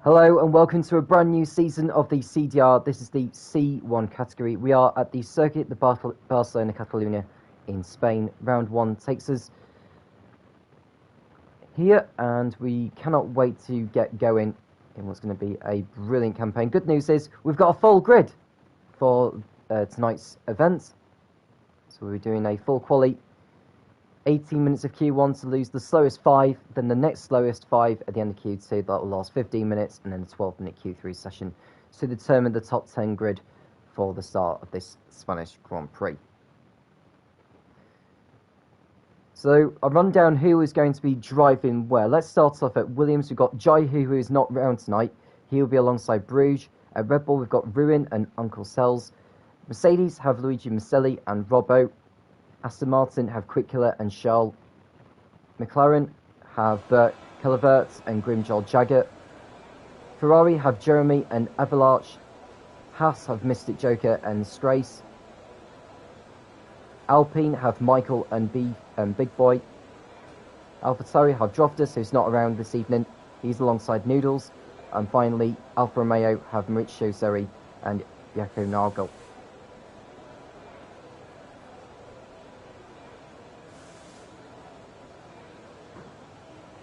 Hello and welcome to a brand new season of the CDR. This is the C1 category. We are at the Circuit de Barcelona Catalunya in Spain. Round 1 takes us here and we cannot wait to get going in what's going to be a brilliant campaign. Good news is we've got a full grid for tonight's event. So we're doing a full quali. 18 minutes of Q1 to lose the slowest 5, then the next slowest 5 at the end of Q2. That will last 15 minutes, and then a 12-minute Q3 session to determine the top 10 grid for the start of this Spanish Grand Prix. So I'll run down who is going to be driving where. Let's start off at Williams. We've got Jaihu, who is not around tonight. He will be alongside Bruges. At Red Bull, we've got Ruin and Uncle Sells. Mercedes have Luigi Maselli and Robbo. Aston Martin have Quick Killer and Charles. McLaren have Bert Kelleverts and Grimjold Jagger. Ferrari have Jeremy and Avalarch. Haas have Mystic Joker and Strace. Alpine have Michael and Big Boy. AlphaTauri have Droftus, who's not around this evening. He's alongside Noodles. And finally, Alfa Romeo have Maurizio Zeri and Jaco Nagel.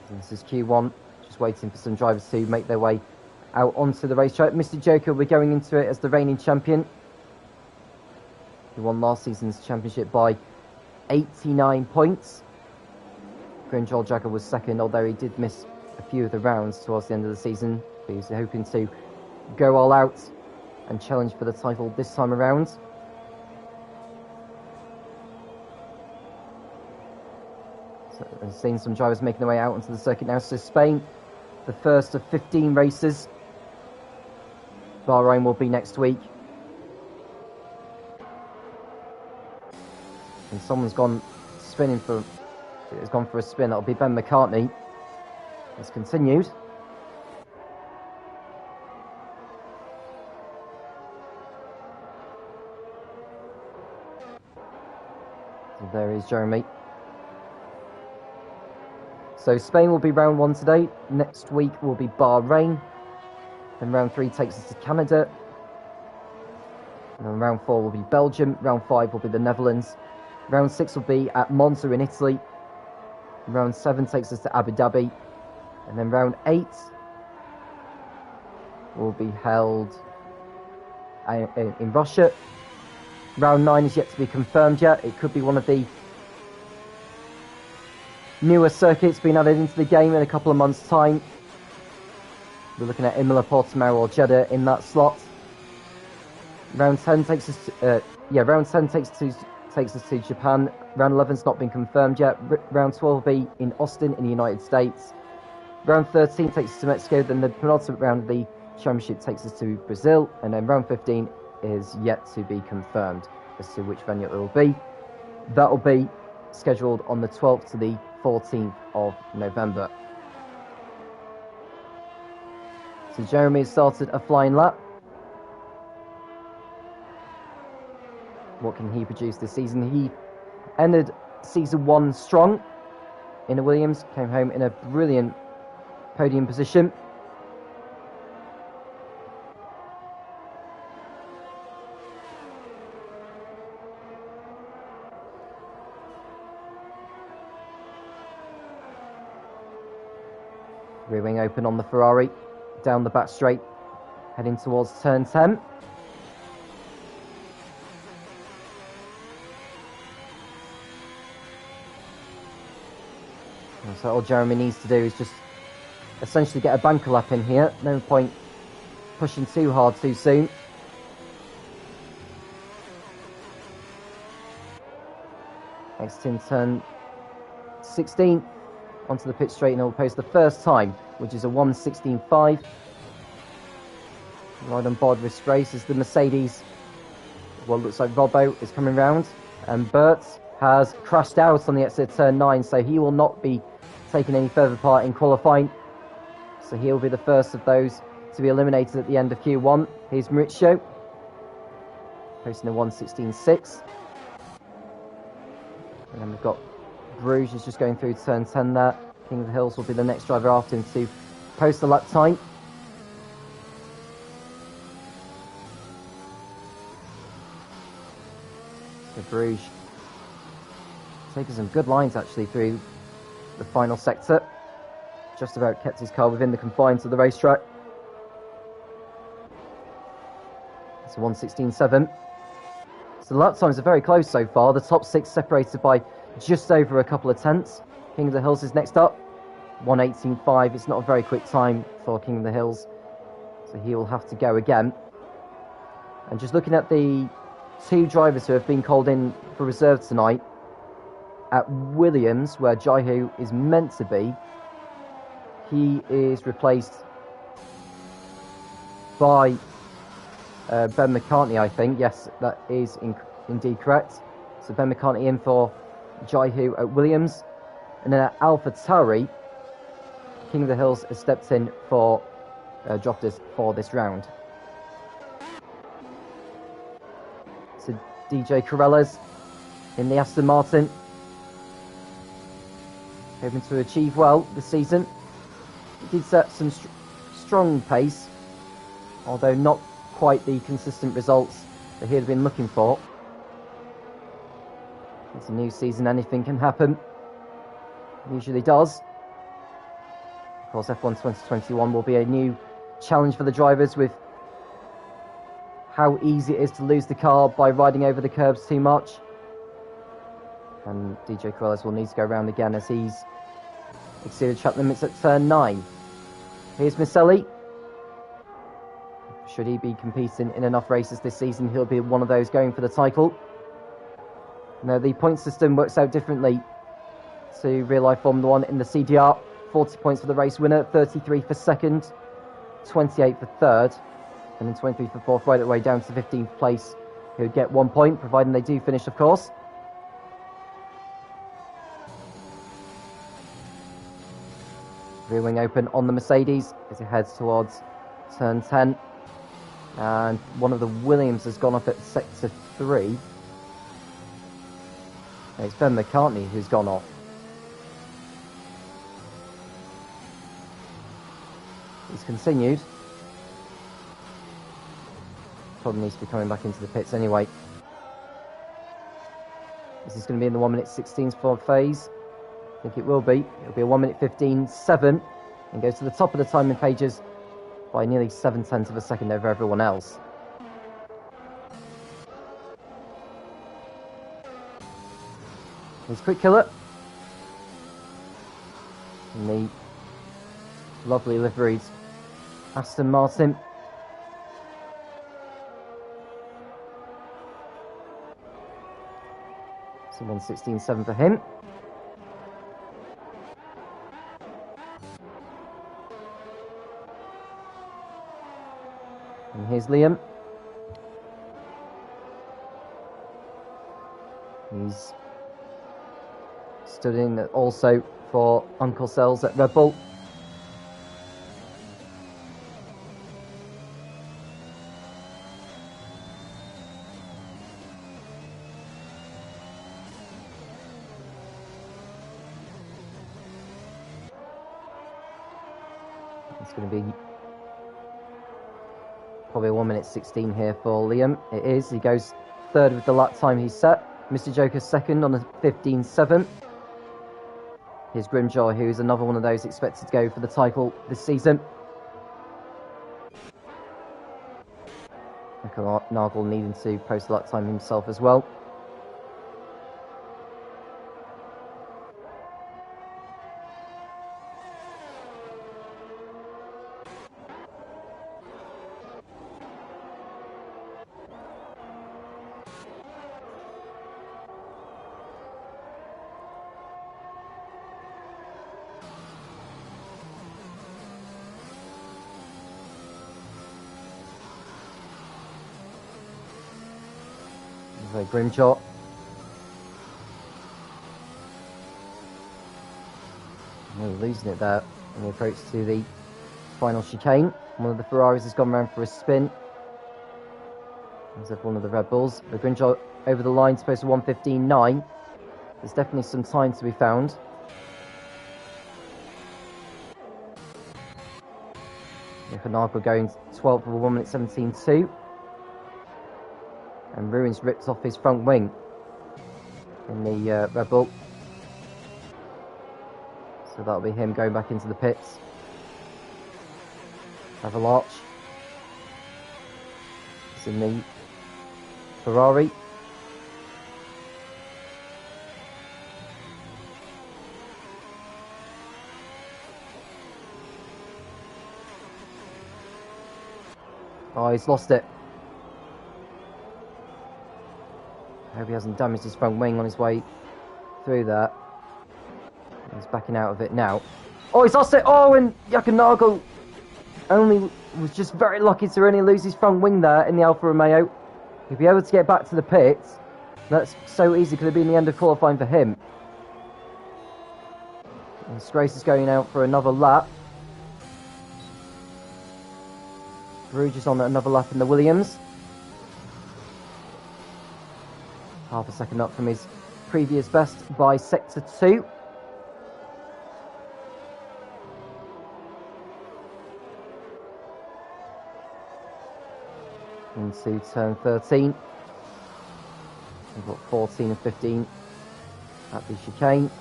This is Q1, just waiting for some drivers to make their way out onto the racetrack. Mr. Joker, we're going into it as the reigning champion. He won last season's championship by 89 points. Grimjold Jagger was second, although he did miss a few of the rounds towards the end of the season. But he's hoping to go all out and challenge for the title this time around. I've seen some drivers making their way out onto the circuit now. So Spain, the first of 15 races. Bahrain will be next week. And someone's gone spinning for... It's gone for a spin. That'll be Ben McCartney. It's continued. So there is Jeremy. So Spain will be round 1 today. Next week will be Bahrain. Then round 3 takes us to Canada. And then round 4 will be Belgium. Round 5 will be the Netherlands. Round 6 will be at Monza in Italy. Round 7 takes us to Abu Dhabi. And then round 8 will be held in Russia. Round 9 is yet to be confirmed yet. It could be one of the newer circuits being added into the game in a couple of months' time. We're looking at Imola, Portimao or Jeddah in that slot. Round 10 takes us to, takes us to Japan. Round 11's not been confirmed yet. Round 12 will be in Austin in the United States. Round 13 takes us to Mexico. Then the penultimate round of the championship takes us to Brazil. And then round 15 is yet to be confirmed as to which venue it will be. That will be scheduled on the 12th to the 14th of November. So Jeremy has started a flying lap. What can he produce this season? He ended season 1 strong in a Williams, came home in a brilliant podium position. Rear wing open on the Ferrari, down the back straight, heading towards turn 10. And so all Jeremy needs to do is just essentially get a banker lap in here. No point pushing too hard too soon. Exiting turn 16. Onto the pit straight and he'll post the first time, which is a 1:16.5. Right on board with Strace is the Mercedes. Well, looks like Robbo is coming round. And Bert has crashed out on the exit of turn 9, so he will not be taking any further part in qualifying. So he'll be the first of those to be eliminated at the end of Q1. Here's Maurizio, posting a 1:16.6. And then we've got Bruges is just going through turn 10 there. King of the Hills will be the next driver after him to post the lap time. Bruges taking some good lines actually through the final sector. Just about kept his car within the confines of the racetrack. It's a 1:16.7. So the lap times are very close so far. The top six separated by just over a couple of tenths. King of the Hills is next up. 1:18.5. It's not a very quick time for King of the Hills, so he will have to go again. And just looking at the two drivers who have been called in for reserve tonight, at Williams, where Jaihu is meant to be, he is replaced by Ben McCartney, I think. Yes, that is indeed correct. So Ben McCartney in for Jaihu at Williams. And then at AlphaTauri, King of the Hills has stepped in for Joftis for this round. So DJ Corellas in the Aston Martin, hoping to achieve well this season. He did set some strong pace, although not quite the consistent results that he had been looking for. It's a new season, anything can happen. It usually does. Of course, F1 2021 will be a new challenge for the drivers, with how easy it is to lose the car by riding over the curbs too much. And DJ Corellas will need to go around again as he's exceeded track limits at turn 9. Here's Miceli. Should he be competing in enough races this season, he'll be one of those going for the title. Now, the point system works out differently to real-life Formula 1 in the CDR. 40 points for the race winner, 33 for second, 28 for third, and then 23 for fourth, right away down to 15th place, who would get 1 point, providing they do finish, of course. Rear wing open on the Mercedes as it heads towards turn 10. And one of the Williams has gone off at sector 3. And it's Ben McCartney who's gone off. He's continued. Probably needs to be coming back into the pits anyway. Is this going to be in the 1:16 for phase? I think it will be. It'll be a 1:15.7 and goes to the top of the timing pages by nearly 7/10 of a second over everyone else. Here's Quick Killer. And the lovely liveried Aston Martin. So 1:16.7 for him. And here's Liam. He's stood in also for Uncle Sells at Red Bull. It's going to be probably a 1:16 here for Liam. It is. He goes third with the lap time he's set. Mr. Joker second on a 15.7. Here's Grimjaw, who's another one of those expected to go for the title this season. Nagel needing to post a lap time himself as well. Grimjaw. Losing it there on the approach to the final chicane. One of the Ferraris has gone round for a spin. As if one of the Red Bulls. But Grimjaw over the line to post a 1:15.9. There's definitely some time to be found. Nagel going 12th of a 1:17.2. And Ruins rips off his front wing. in the Red Bull. So that'll be him going back into the pits. Avalarch is in the Ferrari. Oh, he's lost it. I hope he hasn't damaged his front wing on his way through there. He's backing out of it now. Oh, he's lost it! Oh, and Yakanagel only was just very lucky to only lose his front wing there in the Alfa Romeo. He'll be able to get back to the pits. That's so easy, could have been the end of qualifying for him. And Strace is going out for another lap. Rouge is on another lap in the Williams. Half a second up from his previous best by Sector 2. Into turn 13. We've got 14 and 15 at the chicane.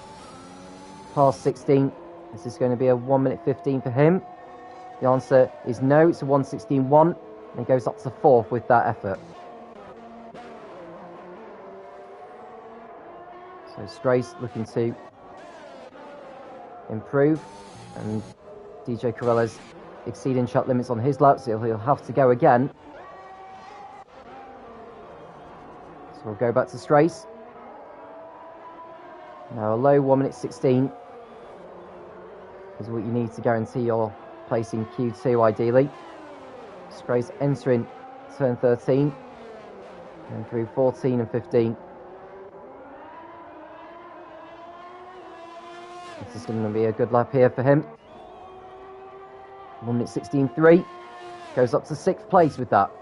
Past 16. Is this going to be a 1 minute 15 for him? The answer is no, it's a 1:16.1, and he goes up to 4th with that effort. So Strace looking to improve, and DJ Corrella's exceeding shot limits on his laps, so he'll have to go again. So we'll go back to Strace. Now a low 1 minute 16 is what you need to guarantee your place in Q2 ideally. Strace entering turn 13 and through 14 and 15. This is going to be a good lap here for him. 1 minute 16.3 goes up to 6th place with that.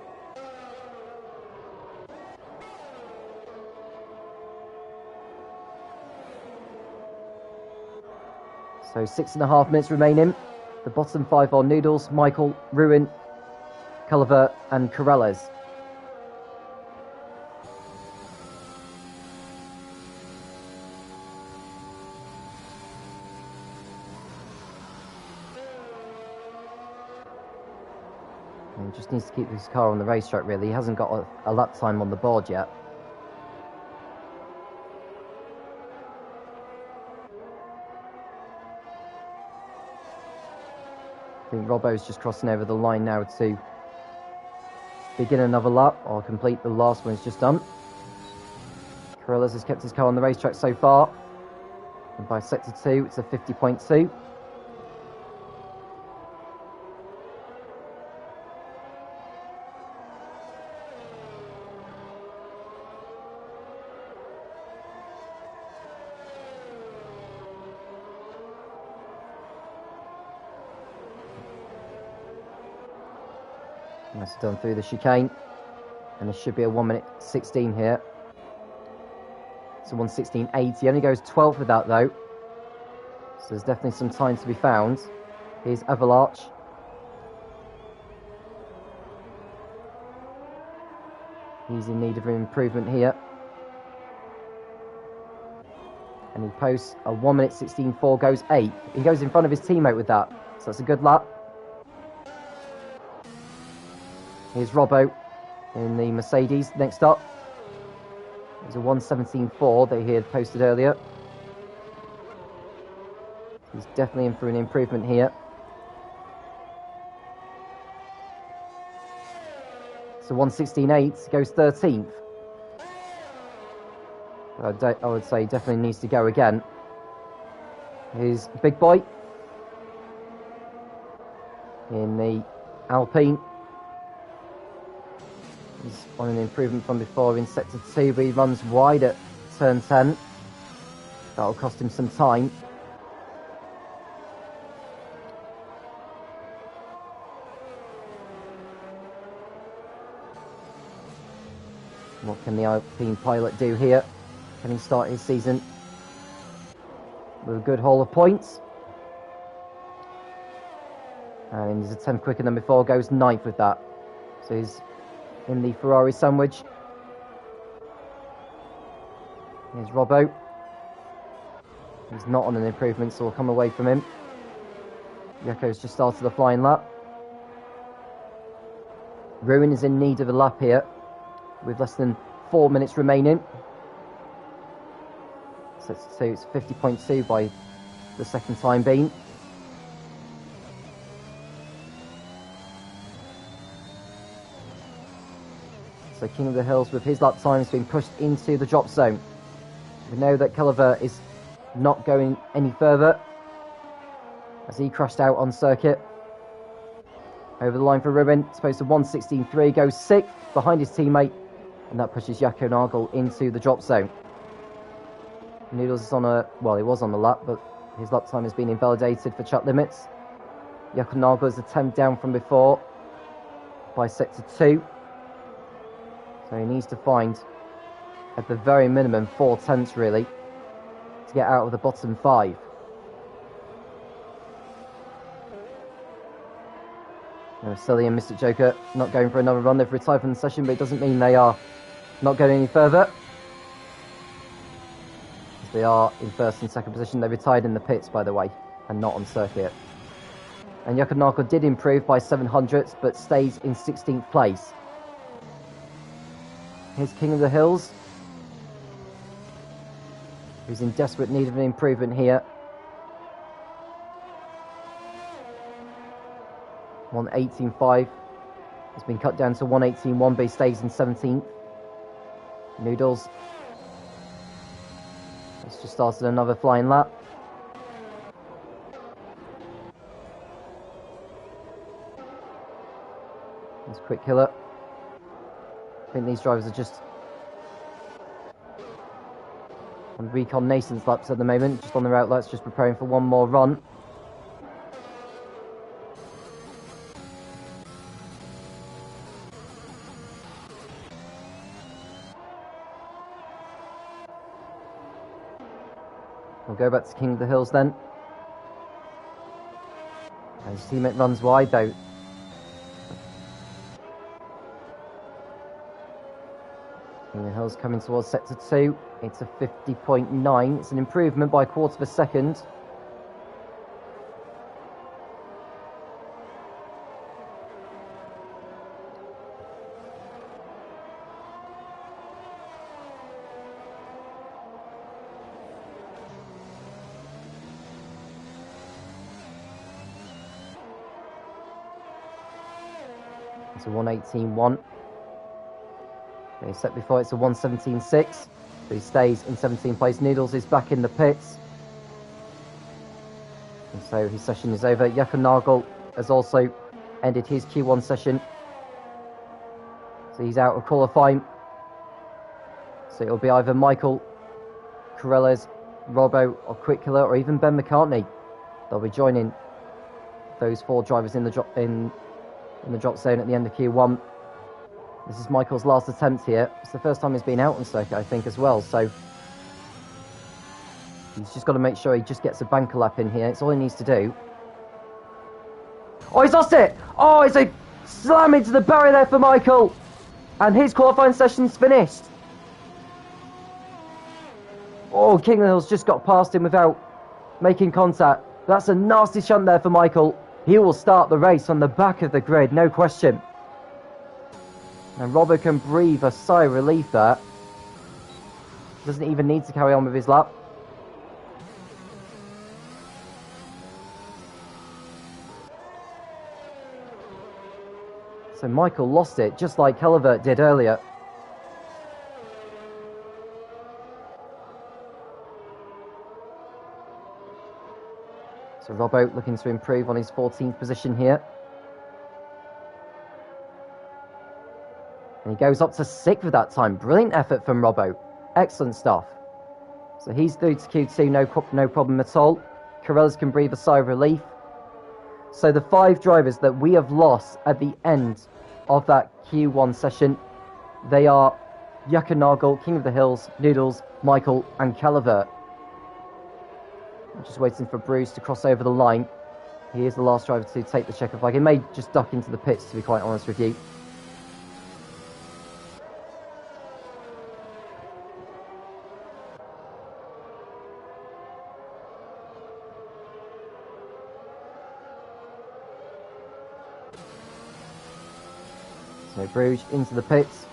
So 6.5 minutes remaining. The bottom 5 are Noodles, Michael, Ruin, Culliver and Corellas. And he just needs to keep his car on the racetrack really. He hasn't got a lap time on the board yet. I think Robbo's just crossing over the line now to begin another lap or complete the last one he's just done. Corellas has kept his car on the racetrack so far. And by sector 2, it's a 50.2. Nicely done through the chicane, and there should be a 1 minute 16 here. It's a 1:16.8. He only goes 12th with that though, so there's definitely some time to be found. Here's Avalarch. He's in need of improvement here, and he posts a 1 minute 16.4, goes 8th. He goes in front of his teammate with that, so that's a good lap. Here's Robbo in the Mercedes next up. There's a 1:17.4 that he had posted earlier. He's definitely in for an improvement here. So 1:16.8 goes 13th. I would say he definitely needs to go again. Here's Big Boy in the Alpine. He's on an improvement from before in sector 2, but he runs wide at turn 10. That'll cost him some time. What can the Alpine pilot do here? Can he start his season with a good haul of points? And he's a 10th quicker than before, goes 9th with that. So he's in the Ferrari sandwich. Here's Robbo. He's not on an improvement, so we'll come away from him. Jako's just started the flying lap. Ruin is in need of a lap here, with less than 4 minutes remaining. So it's 50.2 by the second time being. So King of the Hills, with his lap time, has been pushed into the drop zone. We know that Kelleher is not going any further, as he crashed out on circuit. Over the line for Ruin, supposed to 1:16.3, goes 6th behind his teammate, and that pushes Jaco Nagel into the drop zone. Noodles is on a, well, he was on the lap, but his lap time has been invalidated for track limits. Jaco Nagel is a 10th down from before by sector 2. So he needs to find, at the very minimum, 4 tenths really, to get out of the bottom 5. Silly and Mystic Joker not going for another run. They've retired from the session, but it doesn't mean they are not going any further. They are in first and second position. They retired in the pits, by the way, and not on circuit. And Jaco Nagel did improve by 700ths, but stays in 16th place. Here's King of the Hills, who's in desperate need of an improvement here. 1:18.5 has been cut down to 1:18.1, but he stays in 17th. Noodles has just started another flying lap. That's Quick Killer. I think these drivers are just on reconnaissance laps at the moment, just on their outlets, just preparing for one more run. We'll go back to King of the Hills then. His teammate runs wide though. King of the Hills coming towards sector 2. It's a 50.9. It's an improvement by a quarter of a second. It's a 1:18.1. Okay, set before it's a 1:17.6. So he stays in 17th place. Noodles is back in the pits. And so his session is over. Jaco Nagel has also ended his Q1 session. So he's out of qualifying. So it'll be either Michael, Corellas, Robbo, or Quick Killer, or even Ben McCartney. They'll be joining those 4 drivers in the drop zone at the end of Q1. This is Michael's last attempt here. It's the first time he's been out on circuit, I think, as well. So he's just got to make sure he just gets a banker lap in here. It's all he needs to do. Oh, he's lost it! Oh, it's a slam into the barrier there for Michael. And his qualifying session's finished. Oh, King of the Hills just got past him without making contact. That's a nasty shunt there for Michael. He will start the race on the back of the grid, no question. And Robbo can breathe a sigh of relief there. Doesn't even need to carry on with his lap. So Michael lost it, just like Kelleher did earlier. So Robbo looking to improve on his 14th position here. And he goes up to 6th with that time. Brilliant effort from Robbo. Excellent stuff. So he's through to Q2, no problem at all. Corellas can breathe a sigh of relief. So the 5 drivers that we have lost at the end of that Q1 session, they are Jaco Nagel, King of the Hills, Noodles, Michael, and Kelleher. Just waiting for Bruce to cross over the line. He is the last driver to take the checker flag. He may just duck into the pits, to be quite honest with you. So Bruges into the pits.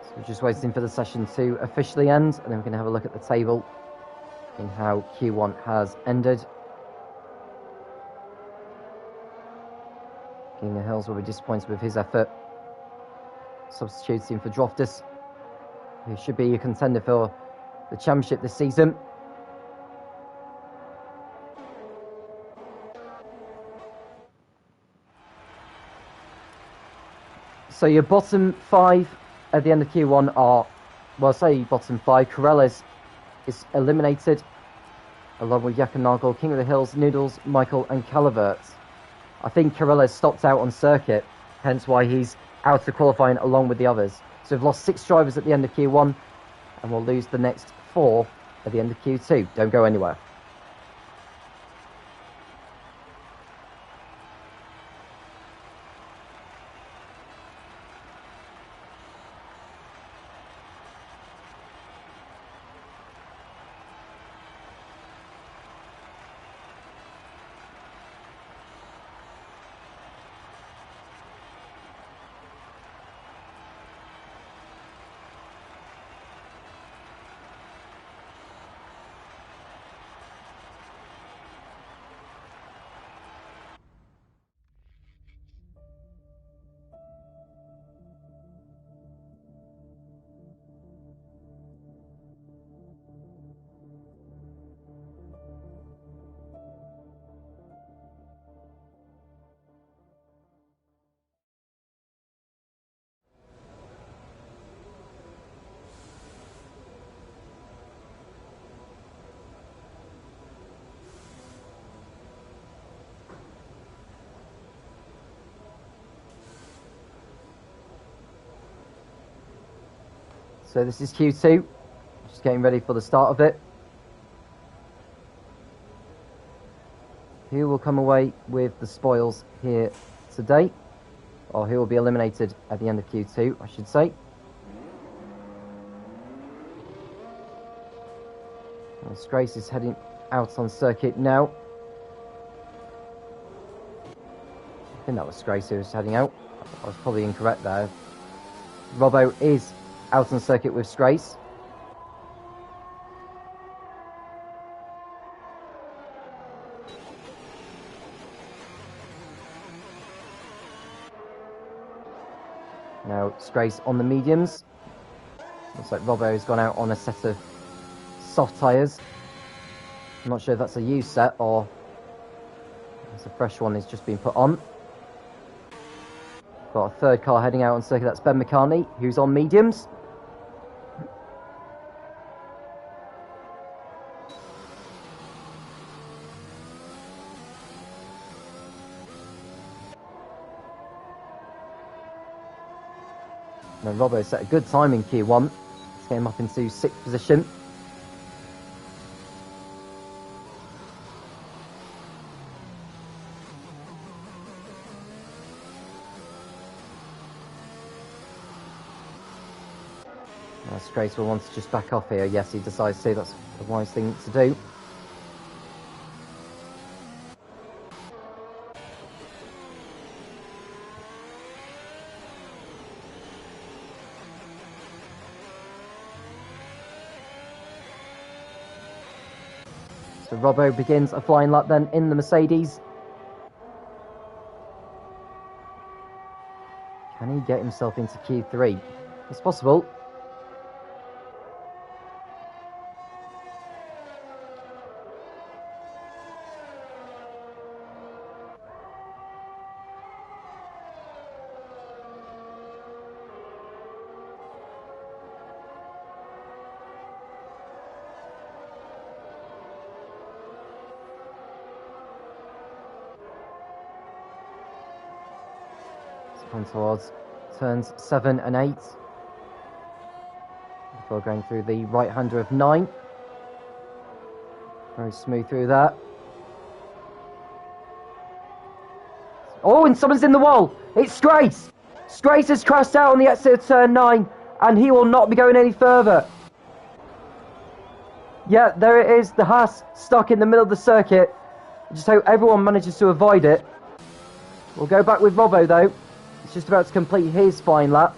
So we're just waiting for the session to officially end, and then we're going to have a look at the table in how Q1 has ended. King of Hills will be disappointed with his effort, substituting for Droftus, who should be a contender for the championship this season. So your bottom 5 at the end of Q1 are, well, I say bottom 5. Corellis is eliminated, along with Yakanagal, King of the Hills, Noodles, Michael, and Calivert. I think Corellis stopped out on circuit, hence why he's out of the qualifying along with the others. So we've lost 6 drivers at the end of Q1, and we'll lose the next 4 at the end of Q2. Don't go anywhere. So this is Q2, just getting ready for the start of it. Who will come away with the spoils here today? Or who will be eliminated at the end of Q2, I should say. Grace is heading out on circuit now. I think that was Grace who was heading out. I was probably incorrect there. Robbo is out on circuit with Strace. Now Strace on the mediums. Looks like Robbo has gone out on a set of soft tyres. I'm not sure if that's a used set or it's a fresh one that's just been put on. Got a third car heading out on circuit, that's Ben McCartney, who's on mediums. Now Robbo set a good time in Q1. Let's get him up into 6th position. Now Strace will want to just back off here. Yes, he decides to. That's the wise thing to do. So Robbo begins a flying lap then in the Mercedes. Can he get himself into Q3? It's possible. On towards turns 7 and 8 before going through the right-hander of 9. Very smooth through that. Oh, and someone's in the wall. It's Grace. Grace has crashed out on the exit of turn 9, and he will not be going any further. Yeah, there it is. The Haas stuck in the middle of the circuit. Just hope everyone manages to avoid it. We'll go back with Robbo, though. He's just about to complete his fine lap.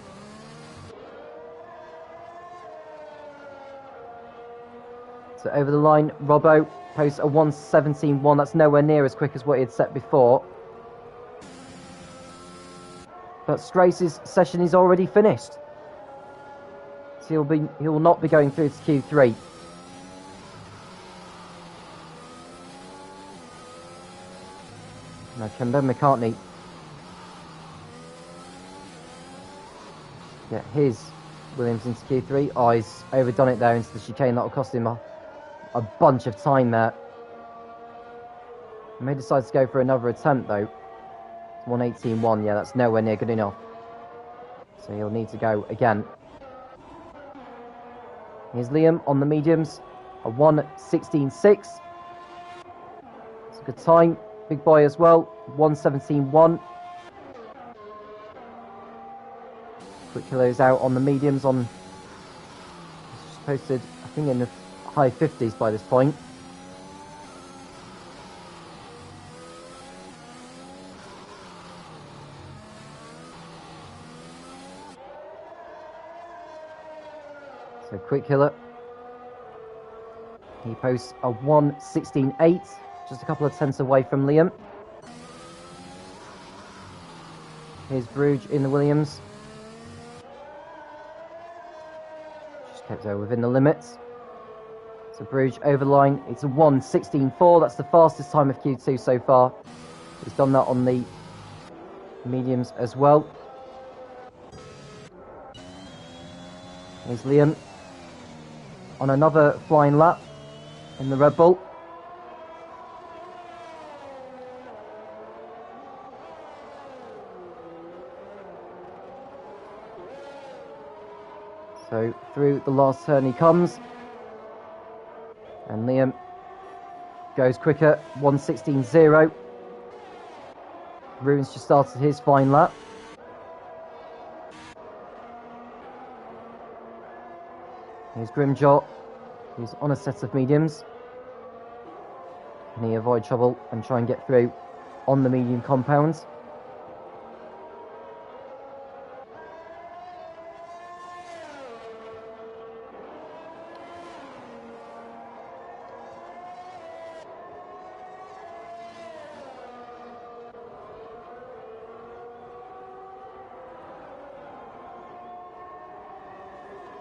So over the line, Robbo posts a 1:17.1. That's nowhere near as quick as what he had set before. But Grace's session is already finished. So he will not be going through to Q3. Now can Ben McCartney get his Williams into Q3? Oh, he's overdone it there into the chicane. That will cost him a bunch of time there. He may decide to go for another attempt though. 1:18.1, yeah, that's nowhere near good enough. So he'll need to go again. Here's Liam on the mediums, a 1:16.6. It's a good time. Big boy as well, 1:17.1. Quick kilos out on the mediums on. It's posted, I think, in the high 50s by this point. So Quick Killer, he posts a 1:16.8, just a couple of tenths away from Liam. Here's Bruges in the Williams. Just kept her within the limits. So Bruges over the line, it's a 1:16.4, that's the fastest time of Q2 so far. He's done that on the mediums as well. Here's Liam on another flying lap in the Red Bull. So through the last turn he comes, and Liam goes quicker, 1:16.0. Ruins just started his fine lap. Here's Grimjaw, who's on a set of mediums. Can he avoid trouble and try and get through on the medium compounds?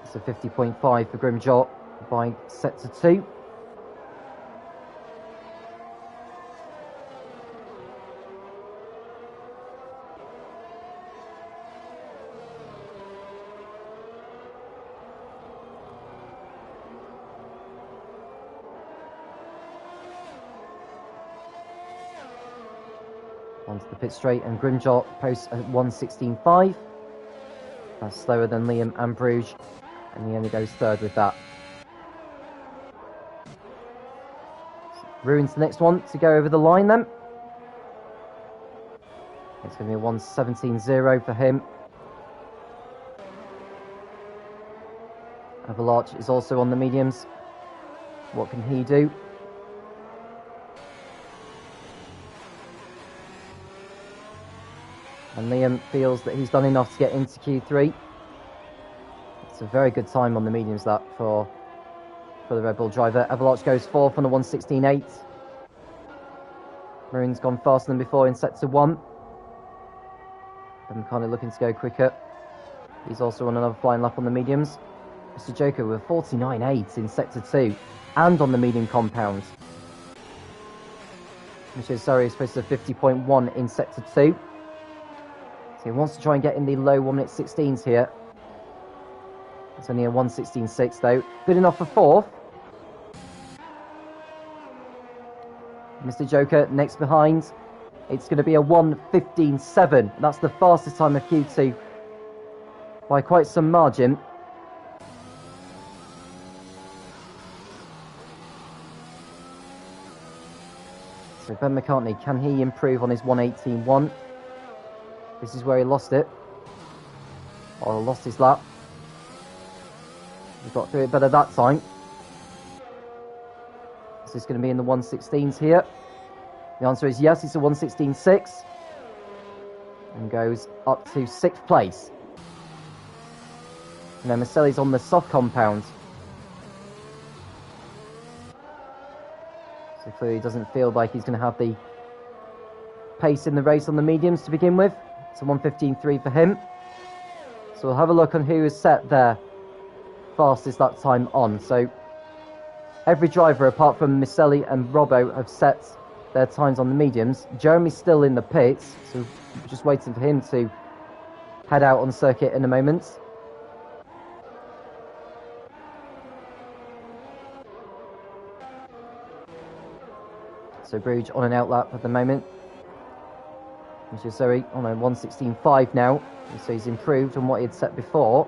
It's a 50.5 for Grimjaw by set to 2. Onto the pit straight, and Grimjaw posts at 1:16.5. That's slower than Liam and Bruges, and he only goes third with that. Ruins the next one to go over the line then. It's going to be a 1:17.0 for him. Avalanche is also on the mediums. What can he do? And Liam feels that he's done enough to get into Q3. It's a very good time on the mediums that for the Red Bull driver. Avalanche goes 4th on the 1:16.8. Maroon's gone faster than before in set to 1. I'm kind of looking to go quicker. He's also on another flying lap on the mediums. Mr. Joker with 49.8 in sector 2 and on the medium compound. Mr. Sorry is posted to 50.1 in sector 2. So he wants to try and get in the low 1:16s here. It's only a 1:16.6 though. Good enough for 4th. Mr. Joker next behind. It's going to be a 1:15.7. That's the fastest time of Q2 by quite some margin. So Ben McCartney, can he improve on his 1:18.1? This is where he lost it. Or lost his lap. He got through it better that time. Is this going to be in the 116s here? The answer is yes, it's a 116.6. And goes up to 6th place. And then Maselli's on the soft compound. So clearly he doesn't feel like he's going to have the pace in the race on the mediums to begin with. It's a 1:15.3 for him. So we'll have a look on who has set their fastest lap time on. So every driver apart from Maselli and Robbo have set their times on the mediums. Jeremy's still in the pits, so we're just waiting for him to head out on circuit in a moment. So Bruges on an outlap at the moment. Sorry, on a 1:16.5 now. So he's improved on what he had set before.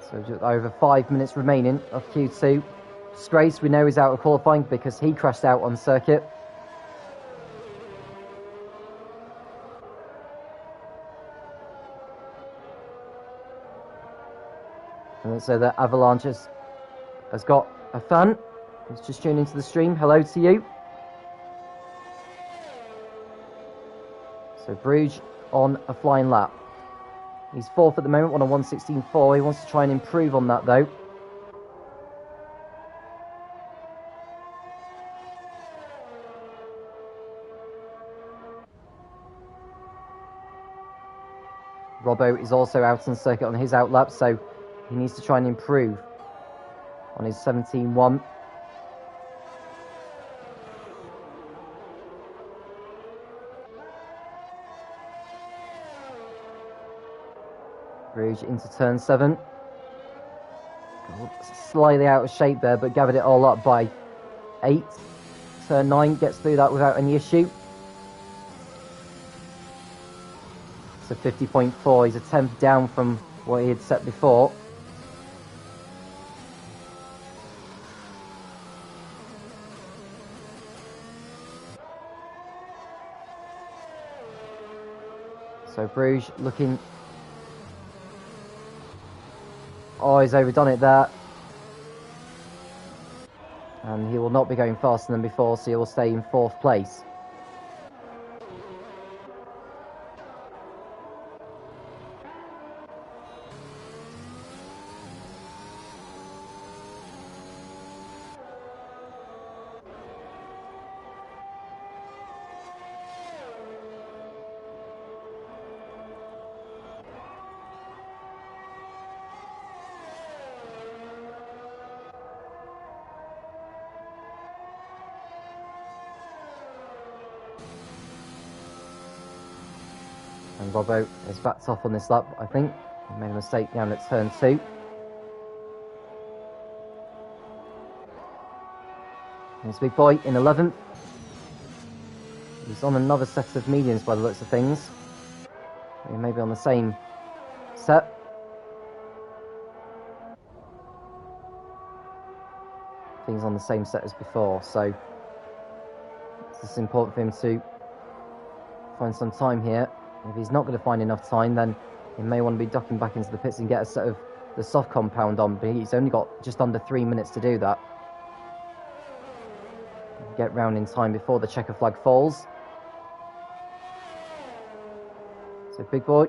So just over 5 minutes remaining of Q2. Strace, we know, is out of qualifying because he crashed out on circuit. And so the Avalanche has got a fan who's just tuned into the stream. Hello to you. So Bruges on a flying lap. He's 4th at the moment on a 1:16.4. He wants to try and improve on that though. Robbo is also out on circuit on his outlap, so he needs to try and improve on his 17.1. Bruges into turn 7. Slightly out of shape there, but gathered it all up by 8. Turn 9 gets through that without any issue. So 50.4, he's a 10th down from what he had set before. So Bruges looking... Oh, he's overdone it there. And he will not be going faster than before, so he will stay in 4th place. And Robbo is backed off on this lap, I think. He made a mistake down at turn 2. Here's Big Boy in 11th. He's on another set of mediums by the looks of things. He may be on the same set. I think he's on the same set as before, so it's important for him to find some time here. If he's not going to find enough time, then he may want to be ducking back into the pits and get a set of the soft compound on, but he's only got just under 3 minutes to do that. Get round in time before the checker flag falls. So Big Boy,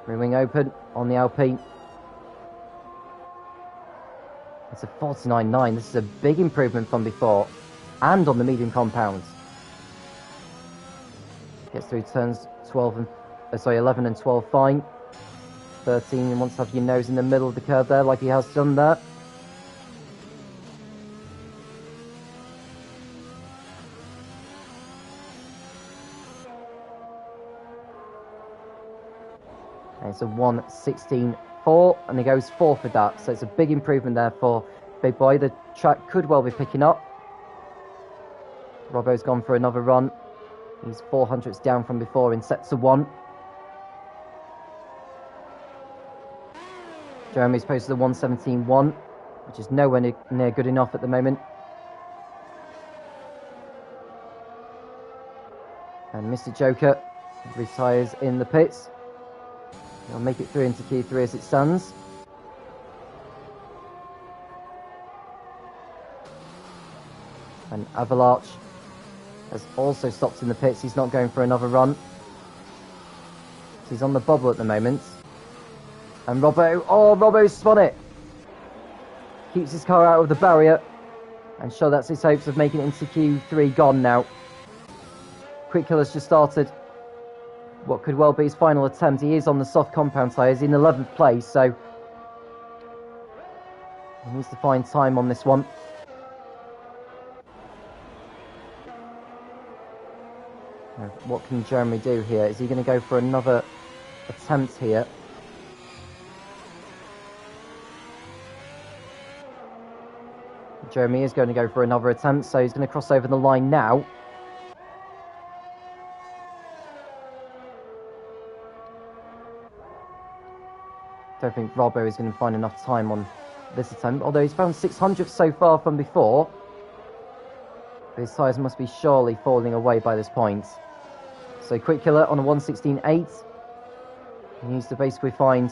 rear wing open on the Alpine. It's a 49.9. This is a big improvement from before, and on the medium compounds. Gets through turns 11 and 12 fine. 13, you want to have your nose in the middle of the curve there, like he has done there. And it's a 1:16.4, and he goes 4th for that. So it's a big improvement there for Big Boy. The track could well be picking up. Robbo's gone for another run. He's 400s down from before in sets of 1. Jeremy's posted a 1:17.1, which is nowhere near good enough at the moment. And Mr. Joker retires in the pits. He'll make it through into Q3 as it stands. And Avalanche has also stopped in the pits. He's not going for another run. He's on the bubble at the moment. And Robbo's spun it. Keeps his car out of the barrier. And sure, that's his hopes of making it into Q3 gone now. Quick Killer's just started what could well be his final attempt. He is on the soft compound tyres in 11th place, so he needs to find time on this one. Now, what can Jeremy do here? Is he going to go for another attempt here? Jeremy is going to go for another attempt, so he's going to cross over the line now. Don't think Robbo is going to find enough time on this attempt, although he's found 600 so far from before. But his tyres must be surely falling away by this point. So Quick Killer on a 1:16.8. He needs to basically find,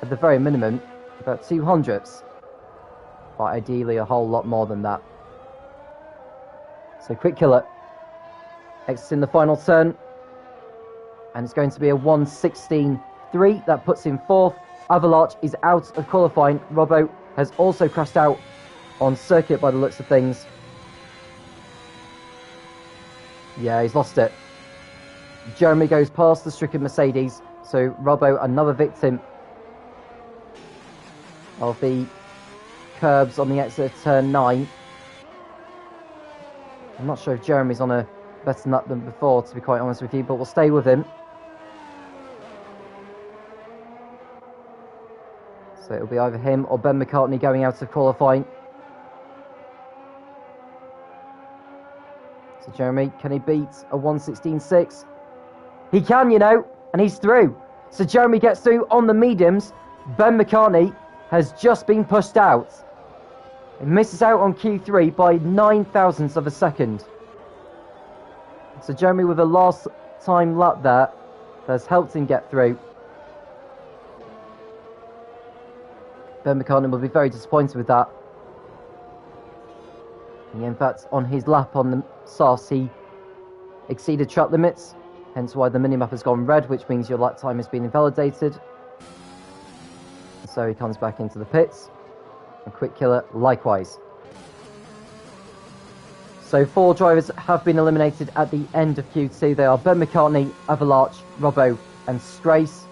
at the very minimum, about 200ths. But ideally a whole lot more than that. So Quick Killer exiting the final turn. And it's going to be a 1:16.3. That puts him fourth. Avalanche is out of qualifying. Robbo has also crashed out on circuit by the looks of things. Yeah, he's lost it. Jeremy goes past the stricken Mercedes. So Robbo, another victim of the curbs on the exit of turn 9. I'm not sure if Jeremy's on a better nut than before, to be quite honest with you, but we'll stay with him. So it'll be either him or Ben McCartney going out of qualifying. So Jeremy, can he beat a 1:16.6? He can, you know, and he's through. So Jeremy gets through on the mediums. Ben McCartney has just been pushed out. He misses out on Q3 by 9,000ths of a second. So Jeremy with a last time lap there has helped him get through. Ben McCartney will be very disappointed with that. And in fact, on his lap on the sauce, he exceeded track limits, hence why the minimap has gone red, which means your lap time has been invalidated. So he comes back into the pits. And Quick Killer likewise. So 4 drivers have been eliminated at the end of Q2. They are Ben McCartney, Avalanche, Robbo and Strace.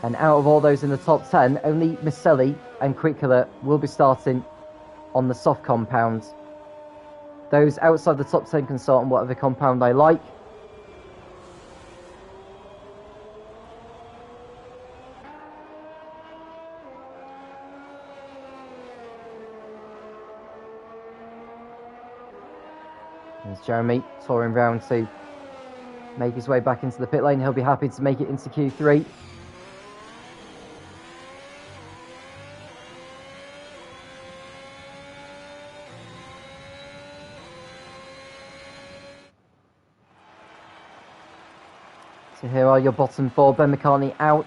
And out of all those in the top 10, only Misselli and Quick Killer will be starting on the soft compound. Those outside the top 10 can start on whatever compound they like. There's Jeremy touring round to make his way back into the pit lane. He'll be happy to make it into Q3. So here are your bottom 4. Ben McCartney out.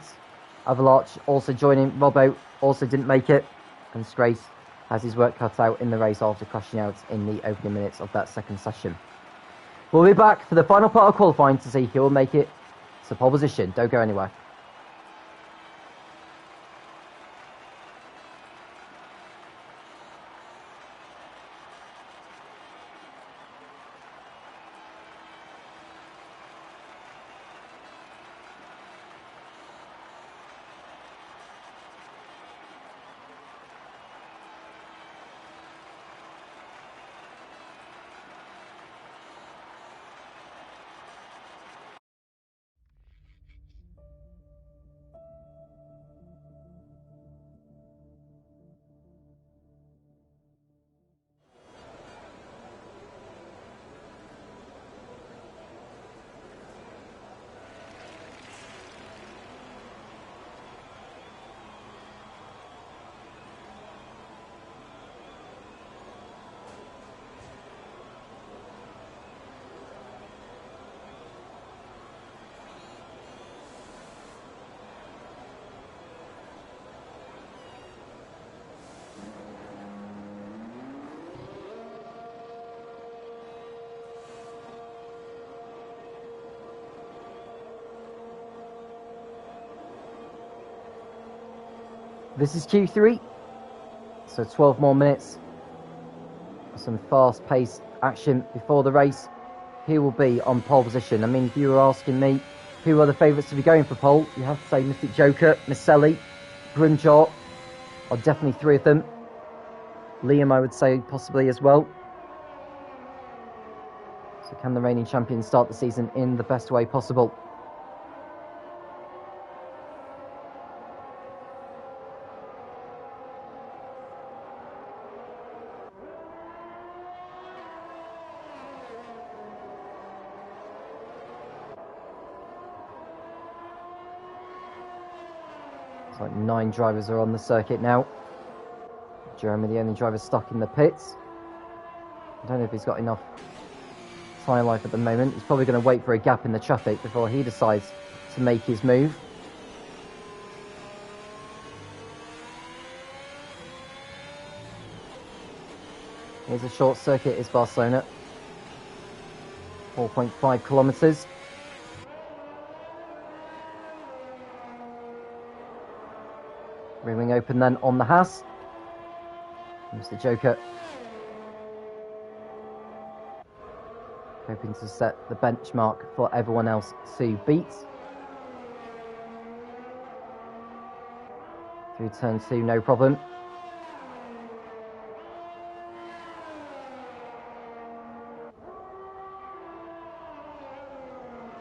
Avalanche also joining. Robbo also didn't make it. And Strace has his work cut out in the race after crashing out in the opening minutes of that second session. We'll be back for the final part of qualifying to see who will make it to pole position. Don't go anywhere. This is Q3, so 12 more minutes. Some fast-paced action before the race. Who will be on pole position? I mean, if you were asking me who are the favourites to be going for pole, you have to say Mystic Joker, Misselli, Grimjaw are definitely three of them. Liam, I would say, possibly as well. So can the reigning champion start the season in the best way possible? It's like 9 drivers are on the circuit now. Jeremy, the only driver stuck in the pits. I don't know if he's got enough tyre life at the moment. He's probably going to wait for a gap in the traffic before he decides to make his move. Here's a short circuit, is Barcelona. 4.5 kilometres. Rear wing open then on the Haas. Mr. Joker hoping to set the benchmark for everyone else to beat. Through turn 2, no problem.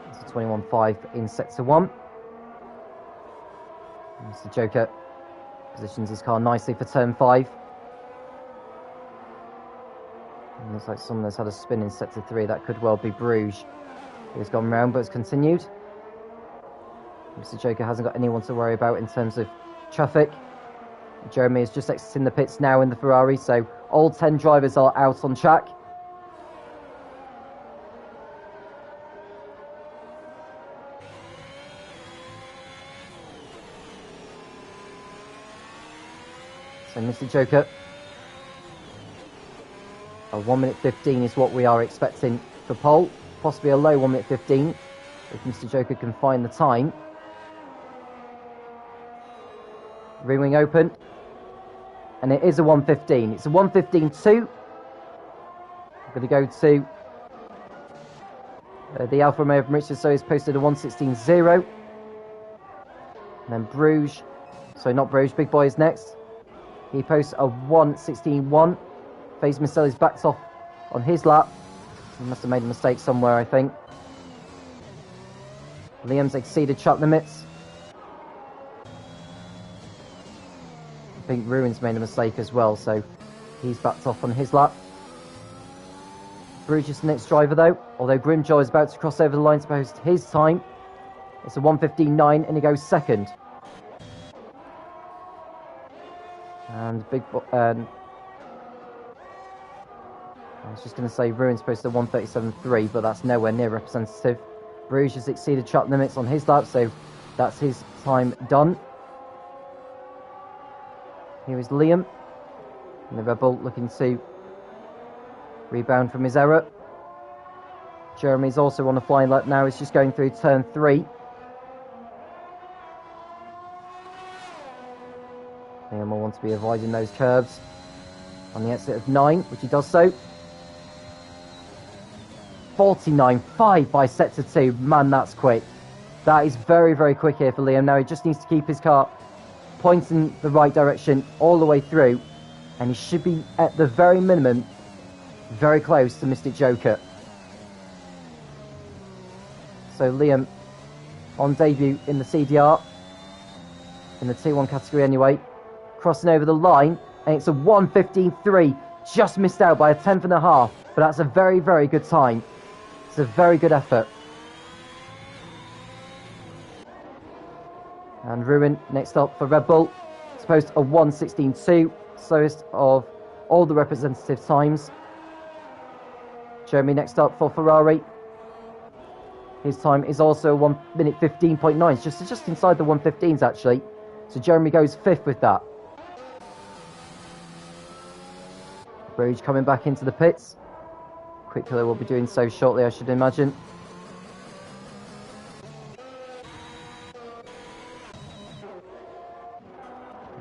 It's a 21.5 in sector 1. Mr. Joker positions his car nicely for turn 5. And looks like someone has had a spin in sector 3. That could well be Bruges. He's gone round, but it's continued. Mr. Joker hasn't got anyone to worry about in terms of traffic. Jeremy is just exiting the pits now in the Ferrari, so all 10 drivers are out on track. So Mr. Joker, a 1 minute 15 is what we are expecting for pole. Possibly a low 1 minute 15 if Mr. Joker can find the time. Rear wing open. And it is a 1:15. It's a 1:15.2. I'm going to go to the Alfa Romeo from Richard, so he's posted a 1:16.0. And then Bruges, sorry, not Bruges, Big Boy is next. He posts a 1:16.1. FaZe Misselli's backed off on his lap. He must have made a mistake somewhere, I think. Liam's exceeded track limits. I think Ruin's made a mistake as well, so he's backed off on his lap. Bruges is the next driver though, although Grimjaw is about to cross over the line to post his time. It's a 1:15.9 and he goes second. And I was just going to say Ruin's posted a 1:37.3, but that's nowhere near representative. Bruges has exceeded track limits on his lap, so that's his time done. Here is Liam, and the Red Bull looking to rebound from his error. Jeremy's also on a flying lap now, he's just going through turn 3. Liam will want to be avoiding those curves on the exit of 9, which he does so. 49.5 by sector 2. Man, that's quick. That is very, very quick here for Liam. Now he just needs to keep his car pointing the right direction all the way through, and he should be at the very minimum very close to Mystic Joker. So Liam on debut in the CDR, in the T1 category anyway, crossing over the line, and it's a 1:15.3, just missed out by a 10th and a half, but that's a very, very good time. It's a very good effort. And Ruin next up for Red Bull. It's posted a 1:16.2, slowest of all the representative times. Jeremy next up for Ferrari. His time is also 1 minute 15.9, just inside the 1:15s actually. So Jeremy goes 5th with that. Bruges coming back into the pits. Quick Killer will be doing so shortly, I should imagine.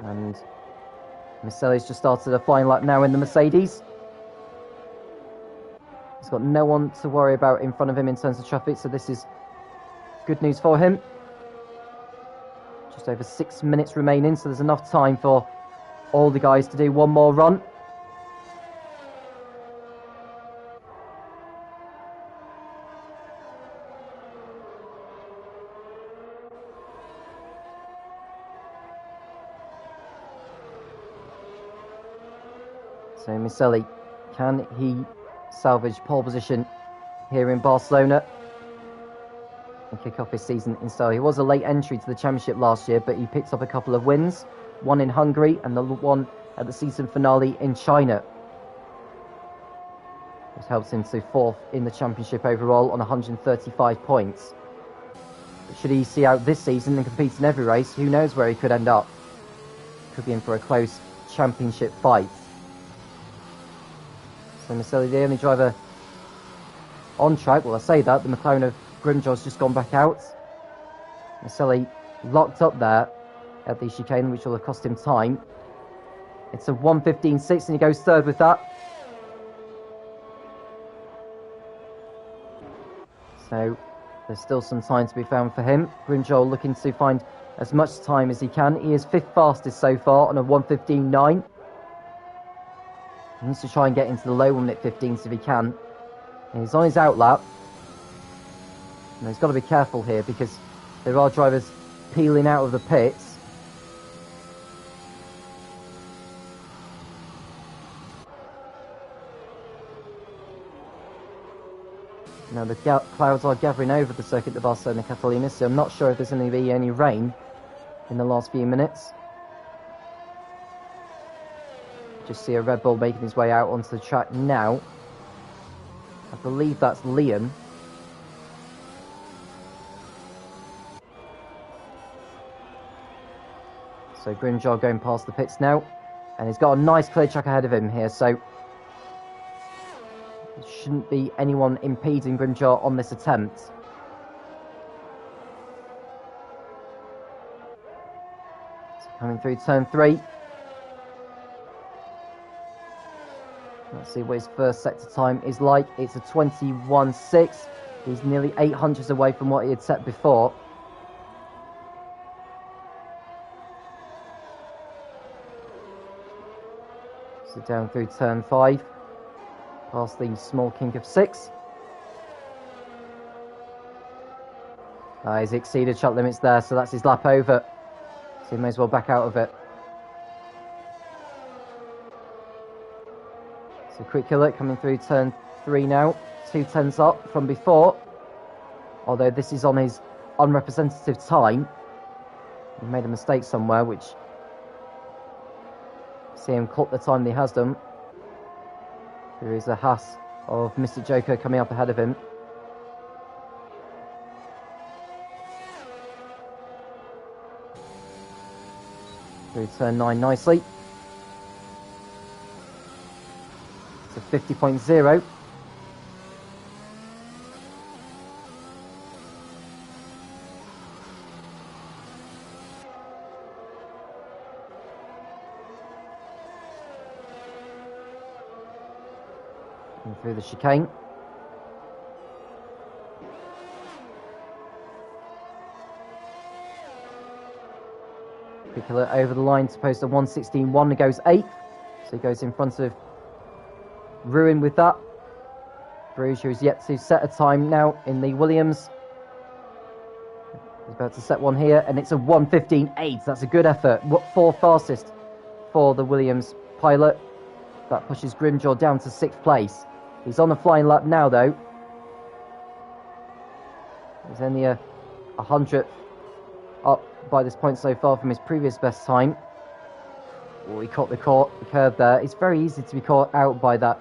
And Maselli's just started a flying lap now in the Mercedes. He's got no one to worry about in front of him in terms of traffic, so this is good news for him. Just over 6 minutes remaining, so there's enough time for all the guys to do one more run. So Maselli, can he salvage pole position here in Barcelona and kick off his season in style? He was a late entry to the championship last year, but he picked up a couple of wins, one in Hungary and the one at the season finale in China, which helps him to 4th in the championship overall on 135 points. But should he see out this season and compete in every race, who knows where he could end up. Could be in for a close championship fight. So Maselli, the only driver on track. Well, I say that, the McLaren of Grimjaw's just gone back out. Maselli locked up there at the chicane, which will have cost him time. It's a 1:15.6 and he goes third with that. So there's still some time to be found for him. Grimjaw looking to find as much time as he can. He is 5th fastest so far on a 1:15.9. He needs to try and get into the low 1 minute 15s if he can. And he's on his outlap. And he's got to be careful here because there are drivers peeling out of the pits. Now the clouds are gathering over the circuit of Barcelona Catalina, so I'm not sure if there's going to be any rain in the last few minutes. Just see a Red Bull making his way out onto the track now. I believe that's Liam. So Grimjaw going past the pits now. And he's got a nice clear track ahead of him here, so there shouldn't be anyone impeding Grimjaw on this attempt. So coming through turn 3. Let's see what his first sector time is like. It's a 21.6. He's nearly 800s away from what he had set before. So down through turn 5. Past the small kink of 6. He's exceeded track limits there, so that's his lap over. So he may as well back out of it. So quick killer coming through turn 3 now. 2/10s up from before. Although this is on his unrepresentative time. He made a mistake somewhere, which... See him clock the time that he has done. There is a Haas of Mr. Joker coming up ahead of him. Through turn 9 nicely. It's a 50.0. And through the chicane. Piccolo over the line to post a 1:16.1 and goes 8th. So he goes in front of Ruin with that. Bruges, who's yet to set a time now in the Williams. He's about to set one here, and it's a 1:15.8. That's a good effort. 4th fastest for the Williams pilot. That pushes Grimjaw down to 6th place. He's on the flying lap now, though. He's only a 100th up by this point so far from his previous best time. Oh, he caught the curve there. It's very easy to be caught out by that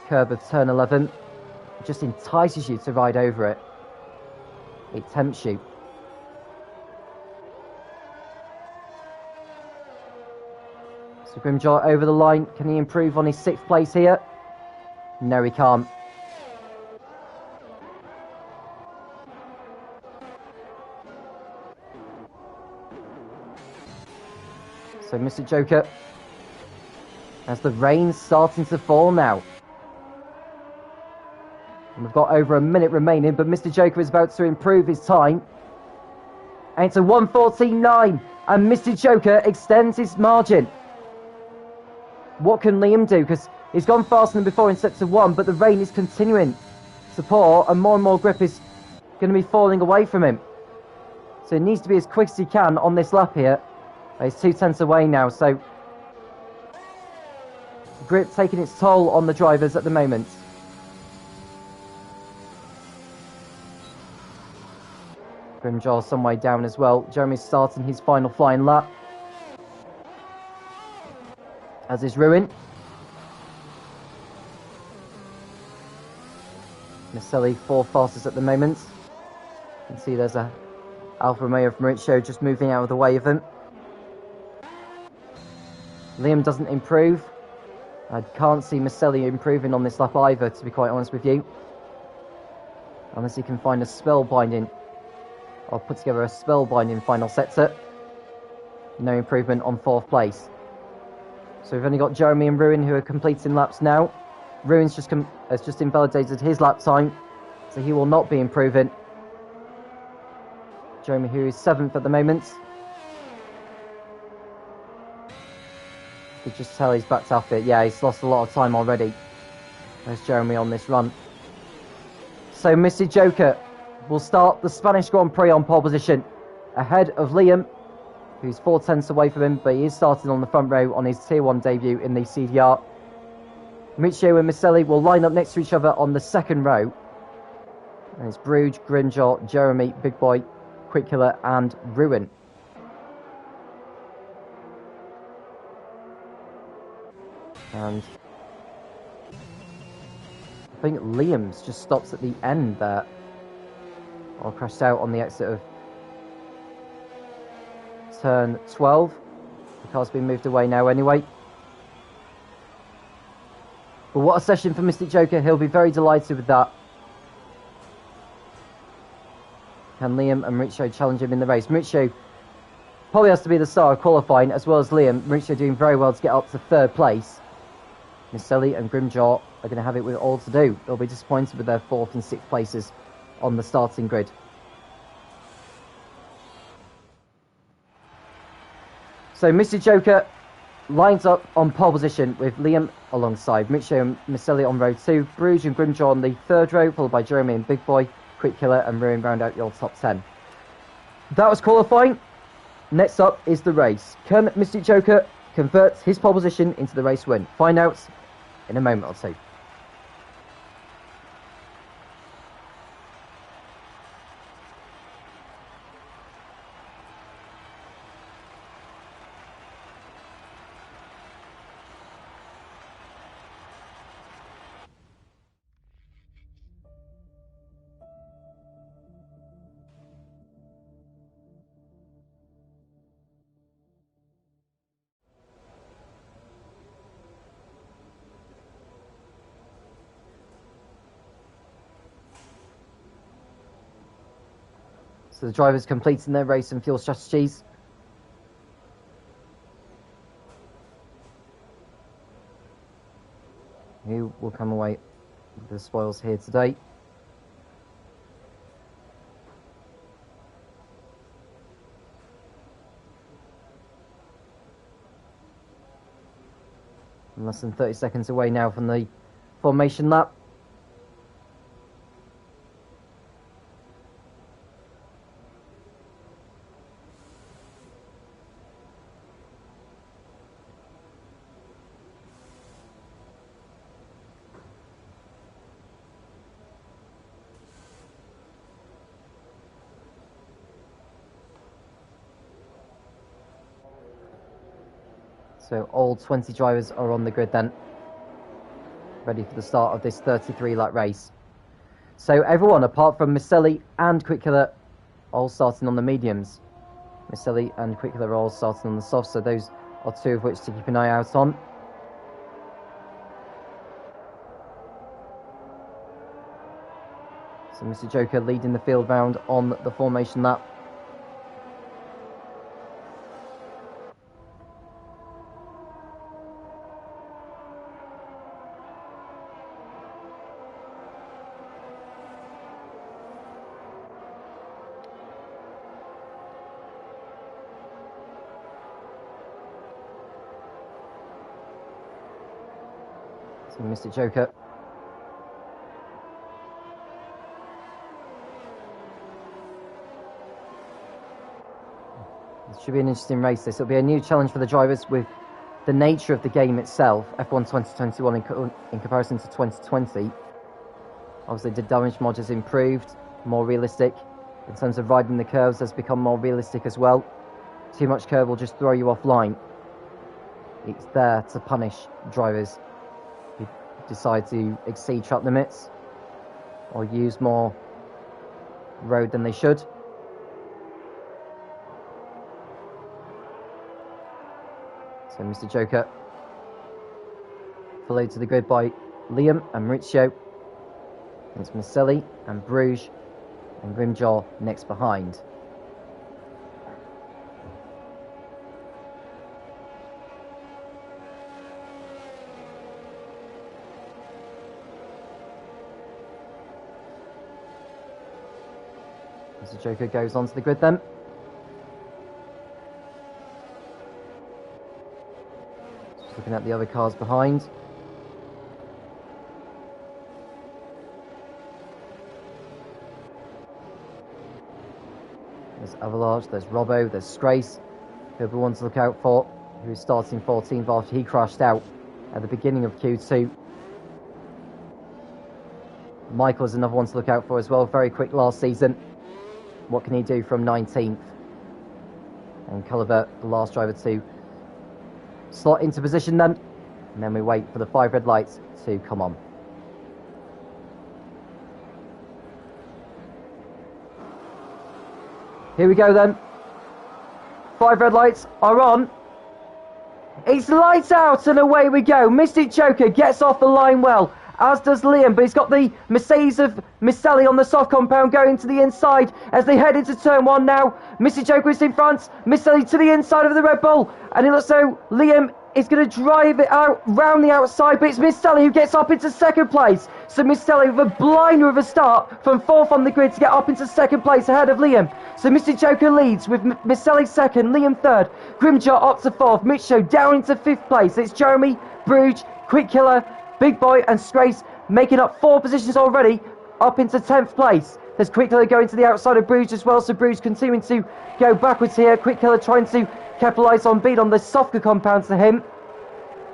curve of turn 11. It just entices you to ride over it. It tempts you. So Grimjaw over the line. Can he improve on his 6th place here? No, he can't. So Mr. Joker as the rain's starting to fall now. And we've got over a minute remaining, but Mr. Joker is about to improve his time. And it's a 1:14.9, and Mr. Joker extends his margin. What can Liam do? Because he's gone faster than before in sector 1, but the rain is continuing to pour, and more grip is going to be falling away from him. So he needs to be as quick as he can on this lap here. He's 2/10 away now, so grip taking its toll on the drivers at the moment. Grimjaw some way down as well. Jeremy's starting his final flying lap, as is Ruin. Maselli 4th fastest at the moment. You can see there's a Alfa Romeo from Mauricio just moving out of the way of them. Liam doesn't improve. I can't see Maselli improving on this lap either, to be quite honest with you. Unless he can find a spellbinding, or put together a spellbinding final sector. No improvement on 4th place. So we've only got Jeremy and Ruin who are completing laps now. Ruin's has just invalidated his lap time, so he will not be improving. Jeremy, who is 7th at the moment. You can just tell he's backed off it. Yeah, he's lost a lot of time already. There's Jeremy on this run. So Mr. Joker will start the Spanish Grand Prix on pole position, ahead of Liam, who's 4/10 away from him, but he is starting on the front row on his Tier 1 debut in the CDR. Michio and Maselli will line up next to each other on the 2nd row. And it's Bruges, Grimjaw, Jeremy, Big Boy, Quick Killer and Ruin. And I think Liam's just stops at the end there. Or crashed out on the exit of turn 12. The car's been moved away now anyway. But what a session for Mystic Joker. He'll be very delighted with that. Can Liam and Mauricio challenge him in the race? Mauricio probably has to be the star of qualifying, as well as Liam. Mauricio doing very well to get up to 3rd place. Maselli and Grimjaw are going to have it with all to do. They'll be disappointed with their 4th and 6th places on the starting grid. So Mr. Joker lines up on pole position with Liam alongside Micho and Maselli on row 2, Bruges and Grimjaw on the 3rd row, followed by Jeremy and Big Boy, Quick Killer and Ruin round out your top 10. That was qualifying. Next up is the race. Can Mr. Joker convert his pole position into the race win? Find out in a moment or two. So the drivers completing their race and fuel strategies. Who will come away with the spoils here today? Less than 30 seconds away now from the formation lap. So all 20 drivers are on the grid then, ready for the start of this 33-lap race. So everyone, apart from Maselli and Quick Killer, all starting on the mediums. Maselli and Quick Killer are all starting on the softs, so those are 2 of which to keep an eye out on. So Mr. Joker leading the field round on the formation lap. Mr. Joker. It should be an interesting race. This will be a new challenge for the drivers with the nature of the game itself. F1 2021 in comparison to 2020. Obviously, the damage mod has improved, more realistic. In terms of riding the curves, has become more realistic as well. Too much curve will just throw you offline. It's there to punish drivers who decide to exceed track limits or use more road than they should. So Mr. Joker followed to the grid by Liam and Maurizio. It's Maselli and Bruges and Grimjaw next behind. Mr. Joker goes onto the grid then. Just looking at the other cars behind. There's Avalanche, there's Robbo, there's Strace, who everyone to look out for, who is starting 14th after he crashed out at the beginning of Q2. Michael is another one to look out for as well, very quick last season. What can he do from 19th? And Culliver, the last driver to slot into position then. And then we wait for the 5 red lights to come on. Here we go then. 5 red lights are on. It's lights out and away we go. Mystic Joker gets off the line well, as does Liam, but he's got the Mercedes of Maselli on the soft compound going to the inside as they head into turn 1 now. Mystic Joker is in front, Maselli to the inside of the Red Bull, and it looks so Liam is going to drive it out round the outside, but it's Maselli who gets up into 2nd place. So Maselli with a blinder of a start from 4th on the grid to get up into 2nd place ahead of Liam. So Mr. Joker leads with Maselli 2nd, Liam 3rd, Grimjaw up to 4th, Micho down into 5th place. It's Jeremy, Bruges, Quick Killer, Big Boy and Strace making up 4 positions already, up into 10th place. There's Quick Killer going to the outside of Bruges as well, so Bruges continuing to go backwards here. Quick Killer trying to capitalise on beat on the softer compound to him.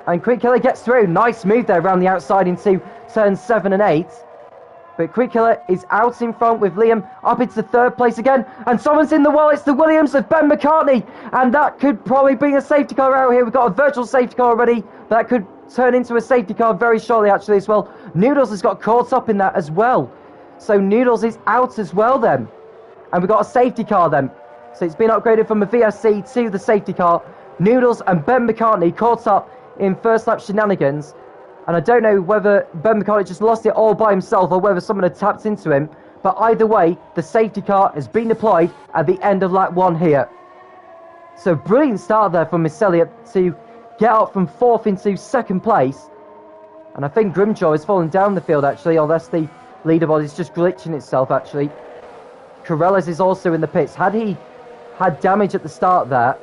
And Quick Killer gets through. Nice move there around the outside into turns 7 and 8. But Quick Killer is out in front with Liam up into 3rd place again. And someone's in the wall. It's the Williams of Ben McCartney. And that could probably bring a safety car out here. We've got a virtual safety car already. That could turn into a safety car very shortly actually as well. Noodles has got caught up in that as well. So Noodles is out as well then. And we've got a safety car then. So it's been upgraded from a VSC to the safety car. Noodles and Ben McCartney caught up in first lap shenanigans. And I don't know whether Ben McCartney just lost it all by himself or whether someone had tapped into him. But either way, the safety car has been deployed at the end of lap 1 here. So brilliant start there from Maselli to get up from 4th into 2nd place. And I think Grimjaw is falling down the field actually, unless the leaderboard is just glitching itself actually. Corellis is also in the pits. Had he had damage at the start there,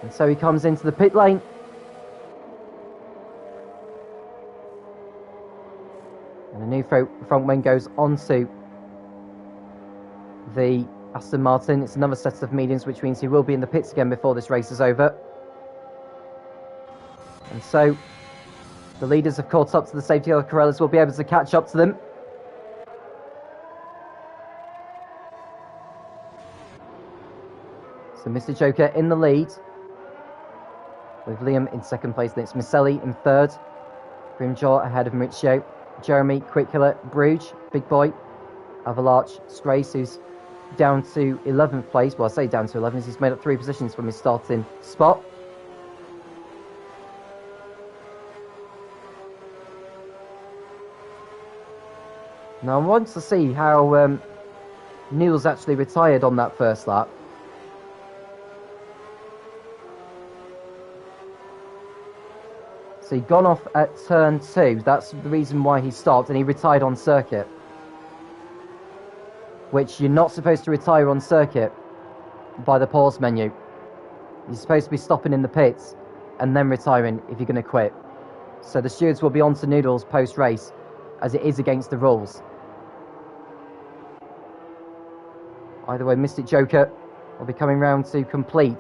and so he comes into the pit lane. And the new front wing goes onto the Aston Martin. It's another set of mediums, which means he will be in the pits again before this race is over. And so the leaders have caught up to the safety car. Corellis will be able to catch up to them. So Mr. Joker in the lead, with Liam in 2nd place. Then it's Maselli in 3rd. Grimjaw ahead of Maurizio. Jeremy, Quick Killer, Bruges, Big Boy, Avalanche, Strace, who's down to 11th place. Well, I say down to 11th. He's made up 3 positions from his starting spot. Now I want to see how Neil's actually retired on that first lap. So he'd gone off at turn 2. That's the reason why he stopped, and he retired on circuit. Which you're not supposed to retire on circuit by the pause menu. You're supposed to be stopping in the pits and then retiring if you're going to quit. So the stewards will be on to Noodles post-race, as it is against the rules. Either way, Mystic Joker will be coming round to complete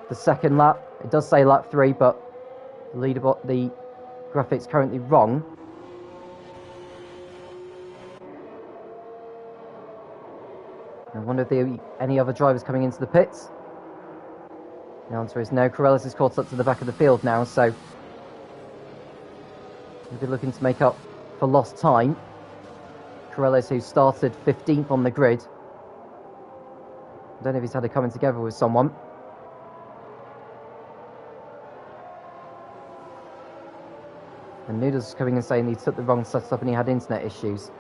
the second lap. It does say lap 3, but the graphics currently wrong. I wonder if there are any other drivers coming into the pits. The answer is no. Corellis is caught up to the back of the field now, so he'll be looking to make up for lost time. Corellis, who started 15th on the grid. I don't know if he's had a coming together with someone. And Noodles is coming and saying he took the wrong setup and he had internet issues.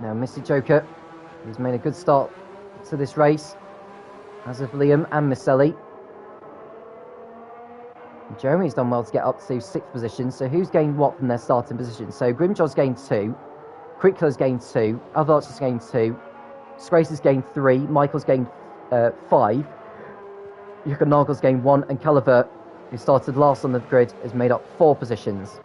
Now, Mystic Joker, he's made a good start to this race, as have Liam and Miceli. Jeremy's done well to get up to 6th position, so who's gained what from their starting position? So Grimjaw's gained 2, Quickler's gained 2, Avalanche's gained 2, Scrace has gained 3, Michael's gained 5, Yukonagle's gained 1, and Calivert, who started last on the grid, has made up 4 positions.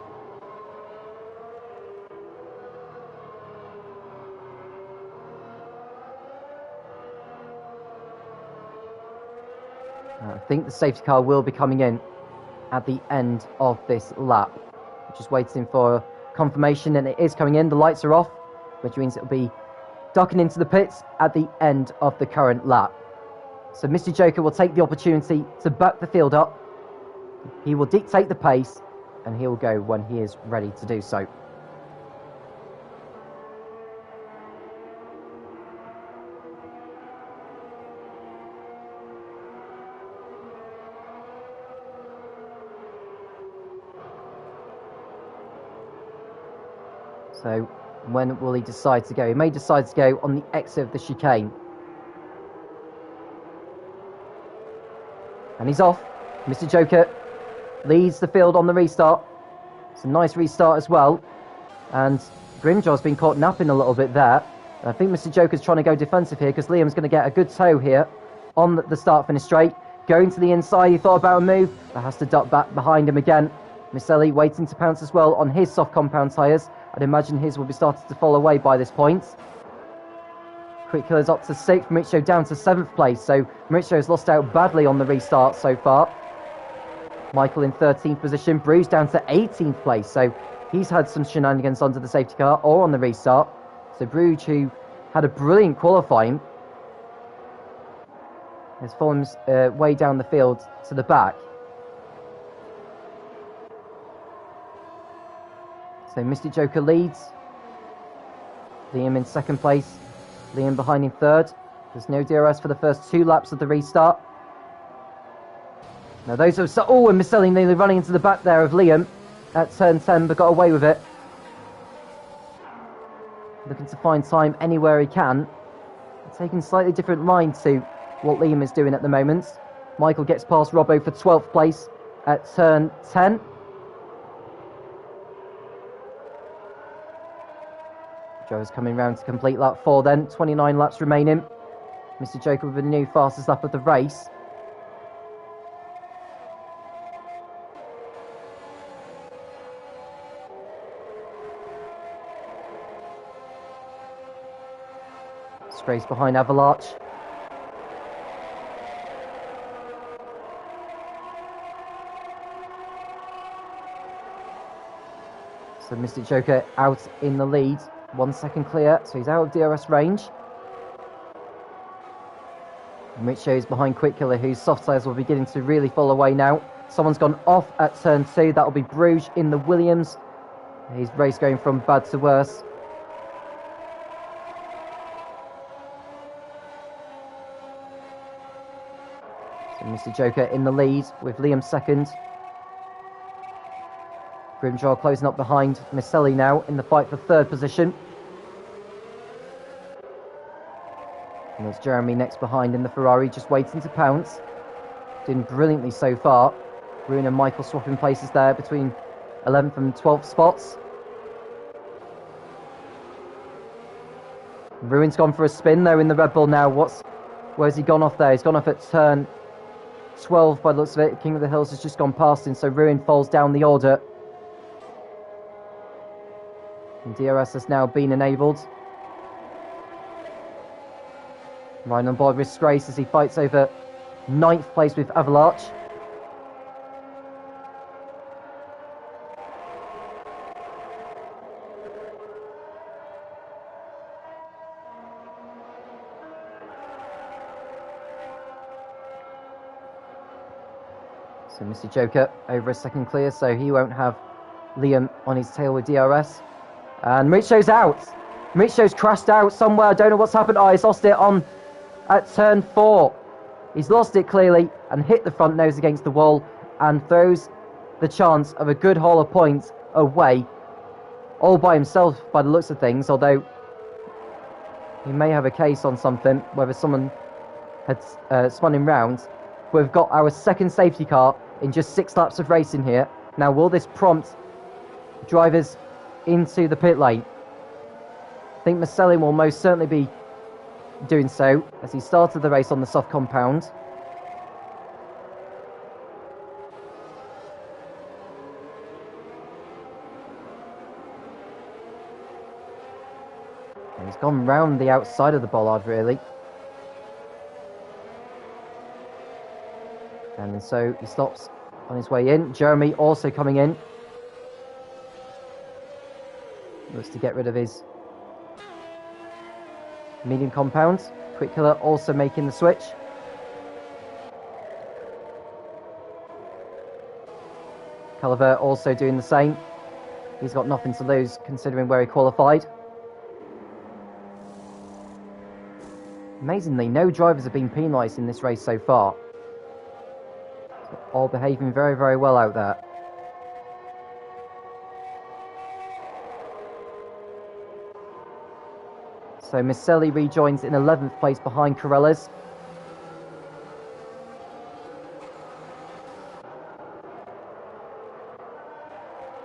I think the safety car will be coming in at the end of this lap. Just waiting for confirmation, and it is coming in. The lights are off, which means it'll be ducking into the pits at the end of the current lap. So Mr. Joker will take the opportunity to back the field up. He will dictate the pace, and he will go when he is ready to do so. So when will he decide to go? He may decide to go on the exit of the chicane. And he's off. Mr. Joker leads the field on the restart. It's a nice restart as well. And Grimjaw's been caught napping a little bit there. And I think Mr. Joker's trying to go defensive here because Liam's going to get a good tow here on the start-finish straight. Going to the inside, he thought about a move, but has to duck back behind him again. Miceli waiting to pounce as well on his soft compound tyres. I'd imagine his will be starting to fall away by this point. Quick Killer's up to 6th, Mauricio down to 7th place, so Mauricio has lost out badly on the restart so far. Michael in 13th position, Bruce down to 18th place, so he's had some shenanigans under the safety car or on the restart. So Bruce, who had a brilliant qualifying, has fallen way down the field to the back. So Mystic Joker leads. Liam in 2nd place. Liam behind in 3rd. There's no DRS for the first 2 laps of the restart. Now those are... Oh, and Miceli nearly running into the back there of Liam at turn 10, but got away with it. Looking to find time anywhere he can. Taking a slightly different line to what Liam is doing at the moment. Michael gets past Robbo for 12th place at turn 10. Joe's coming round to complete lap 4 then. 29 laps remaining. Mr. Joker with a new fastest lap of the race. Strays behind Avalanche. So Mr. Joker out in the lead. 1 second clear, so he's out of DRS range. And Richo is behind Quick Killer, whose soft tyres will be beginning to really fall away now. Someone's gone off at turn 2. That'll be Bruges in the Williams. His race going from bad to worse. So Mr. Joker in the lead with Liam 2nd. Grimjaw closing up behind Miceli now in the fight for 3rd position. And there's Jeremy next behind in the Ferrari, just waiting to pounce. Doing brilliantly so far. Rune and Michael swapping places there between 11th and 12th spots. Ruin's gone for a spin though in the Red Bull now. Where's he gone off there? He's gone off at turn 12 by the looks of it. King of the Hills has just gone past him, so Ruin falls down the order. And DRS has now been enabled. Right on board with Disgrace as he fights over 9th place with Avalanche. So Mr. Joker over a second clear, so he won't have Liam on his tail with DRS. And Micho's out. Micho's crashed out somewhere. I don't know what's happened. Oh, he's lost it at turn 4. He's lost it clearly and hit the front nose against the wall and throws the chance of a good haul of points away, all by himself by the looks of things, although he may have a case on something, whether someone had spun him round. We've got our second safety car in just 6 laps of racing here. Now, will this prompt drivers into the pit lane? I think Maselli will most certainly be doing so as he started the race on the soft compound. And he's gone round the outside of the bollard, really. And so he stops on his way in. Jeremy also coming in. Looks to get rid of his medium compound. Quick Killer also making the switch. Culliver also doing the same. He's got nothing to lose considering where he qualified. Amazingly, no drivers have been penalised in this race so far. So all behaving very, very well out there. So Maselli rejoins in 11th place behind Corellas.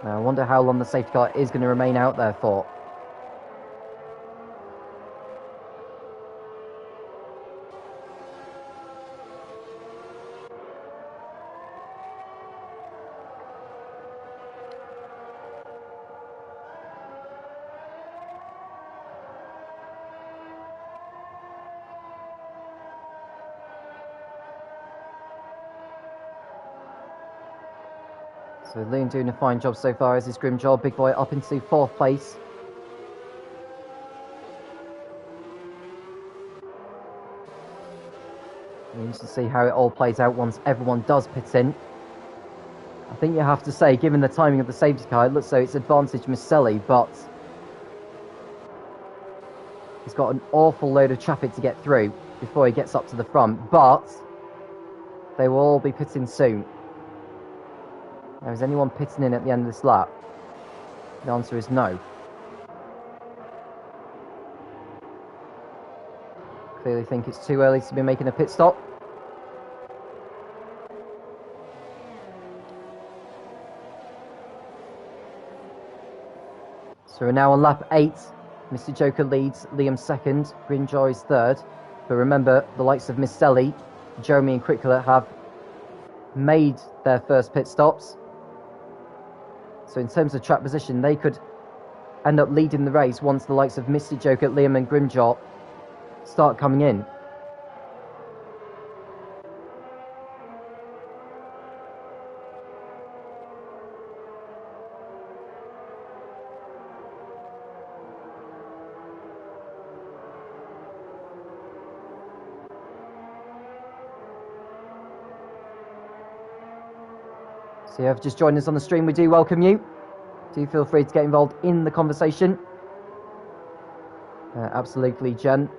Now I wonder how long the safety car is going to remain out there for. So Liam doing a fine job so far as his grim job. Big Boy up into 4th place. We need to see how it all plays out once everyone does pit in. I think you have to say, given the timing of the safety car, it looks so it's advantage Maselli, but he's got an awful load of traffic to get through before he gets up to the front, but they will all be pitting soon. Now, is anyone pitting in at the end of this lap? The answer is no. Clearly think it's too early to be making a pit stop. So we're now on lap 8. Mr. Joker leads, Liam 2nd, Grinjoy is 3rd. But remember, the likes of Maselli, Jeremy and Quickler have made their first pit stops. So in terms of track position, they could end up leading the race once the likes of Mr. Joker, Liam and Grimjaw start coming in. So if you have just joined us on the stream, we do welcome you. Do feel free to get involved in the conversation. Absolutely, Jen.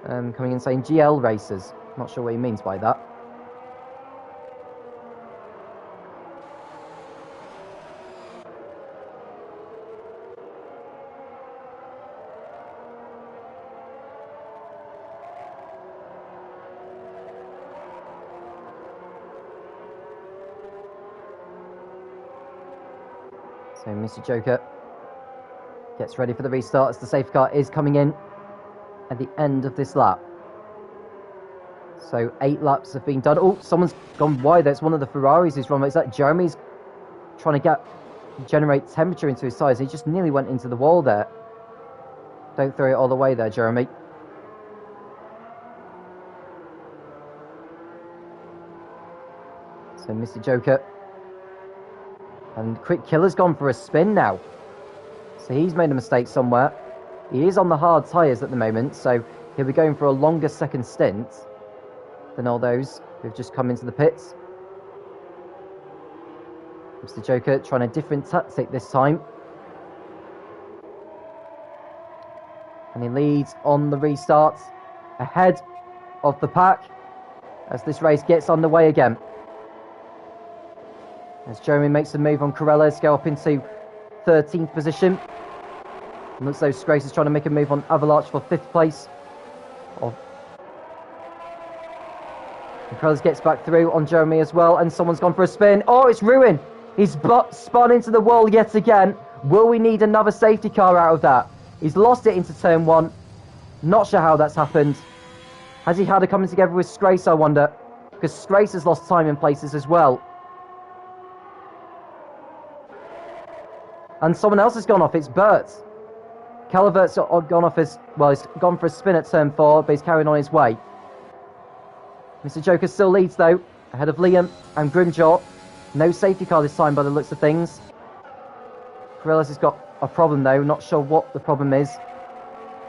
Coming in saying GL racers. Not sure what he means by that. So Mr. Joker gets ready for the restart as the safety car is coming in at the end of this lap. So 8 laps have been done. Oh, someone's gone wide. That's one of the Ferraris who's run. Is that Jeremy's trying to generate temperature into his tyres? He just nearly went into the wall there. Don't throw it all the way there, Jeremy. So Mr. Joker. And Quick Killer's gone for a spin now. So he's made a mistake somewhere. He is on the hard tyres at the moment, so he'll be going for a longer second stint than all those who've just come into the pits. Mr. Joker trying a different tactic this time. And he leads on the restart ahead of the pack as this race gets underway again. As Jeremy makes a move on Corellas, go up into 13th position. And looks like Grace is trying to make a move on Avalanche for 5th place. Corellas gets back through on Jeremy as well, and someone's gone for a spin. Oh, it's Ruin! He's spun into the wall yet again. Will we need another safety car out of that? He's lost it into turn 1. Not sure how that's happened. Has he had a coming together with Grace, I wonder? Because Grace has lost time in places as well. And someone else has gone off. It's Bert. Calavert's gone off his... Well, he's gone for a spin at turn 4, but he's carrying on his way. Mr. Joker still leads, though, ahead of Liam and Grimjaw. No safety car this time by the looks of things. Corellas has got a problem, though. Not sure what the problem is.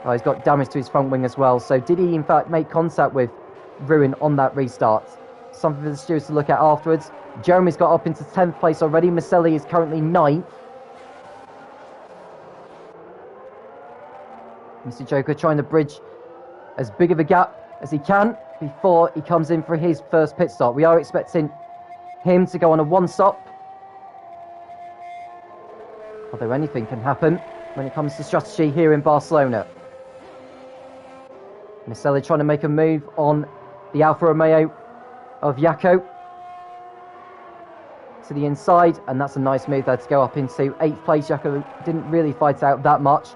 Oh, he's got damage to his front wing as well. So did he, in fact, make contact with Ruin on that restart? Something for the stewards to look at afterwards. Jeremy's got up into 10th place already. Maselli is currently 9th. Mr. Joker trying to bridge as big of a gap as he can before he comes in for his first pit stop. We are expecting him to go on a one-stop. Although anything can happen when it comes to strategy here in Barcelona. Maselli trying to make a move on the Alfa Romeo of Jaco to the inside, and that's a nice move there to go up into 8th place. Jaco didn't really fight out that much.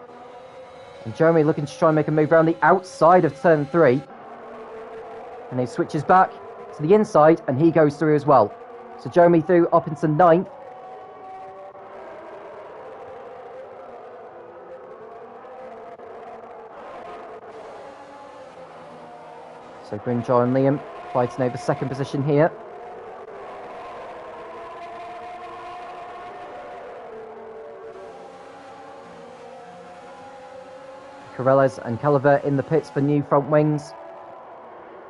And Jeremy looking to try and make a move around the outside of turn 3. And he switches back to the inside, and he goes through as well. So Jeremy through up into 9th. So Grimjaw and Liam fighting over 2nd position here. Corellas and Calavert in the pits for new front wings.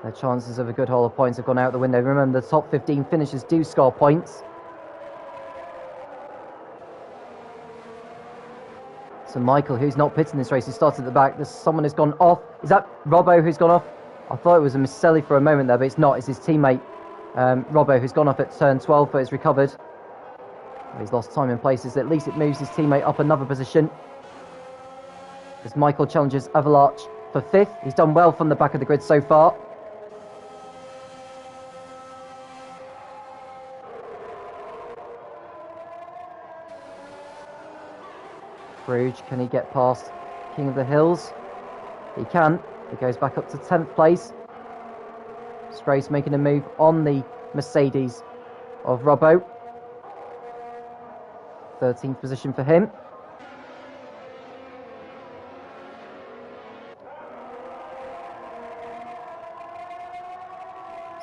Their chances of a good haul of points have gone out the window. Remember, the top 15 finishers do score points. So Michael, who's not pitting this race, who started at the back. There's someone who's gone off. Is that Robbo who's gone off? I thought it was a Maselli for a moment there, but it's not. It's his teammate, Robbo, who's gone off at turn 12, but has recovered. He's lost time in places. At least it moves his teammate up another position. As Michael challenges Avalanche for 5th. He's done well from the back of the grid so far. Bruges, can he get past King of the Hills? He can. He goes back up to 10th place. Sprace making a move on the Mercedes of Robbo. 13th position for him.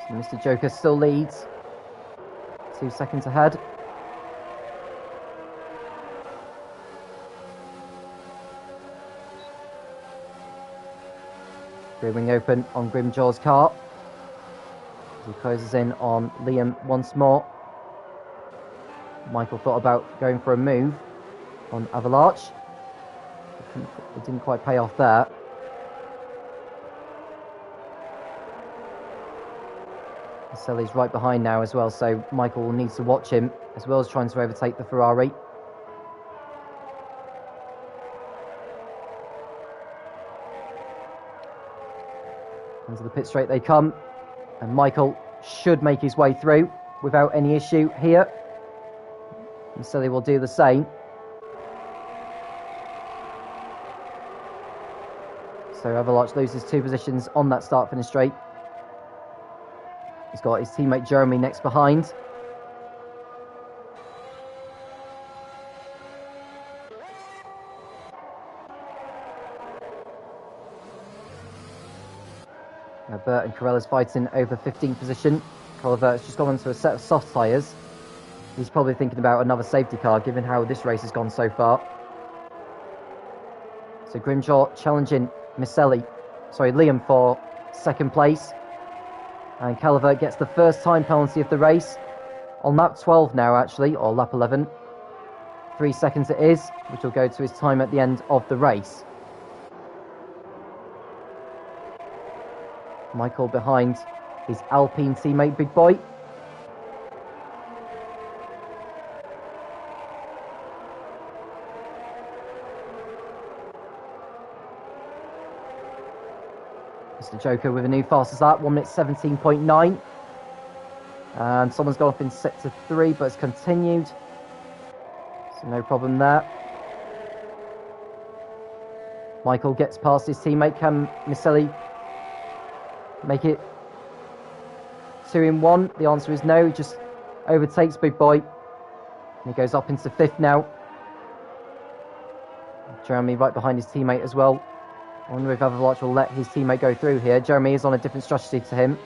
So Mr. Joker still leads. 2 seconds ahead. Rear wing open on Grimjaw's car. As he closes in on Liam once more. Michael thought about going for a move on Avalanche. It didn't quite pay off there. Maselli's right behind now as well, so Michael needs to watch him as well as trying to overtake the Ferrari. Into the pit straight they come, and Michael should make his way through without any issue here. Maselli will do the same. So Avalanche loses 2 positions on that start-finish straight. He's got his teammate Jeremy next behind. Now Burt and Carella's fighting over 15th position. Collivert's just gone onto a set of soft tyres. He's probably thinking about another safety car, given how this race has gone so far. So Grimshaw challenging Liam for 2nd place. And Calvert gets the first time penalty of the race. On lap 12 now, actually, or lap 11. 3 seconds it is, which will go to his time at the end of the race. Michael behind his Alpine teammate, Big Boy. Mr. Joker with a new fastest lap, 1 minute 17.9. And someone's gone off in sector 3, but it's continued. So no problem there. Michael gets past his teammate. Can Miceli make it 2 in 1? The answer is no. He just overtakes Big Boy. And he goes up into 5th now. Jeremy right behind his teammate as well. I wonder if Avalanche will let his teammate go through here. Jeremy is on a different strategy to him.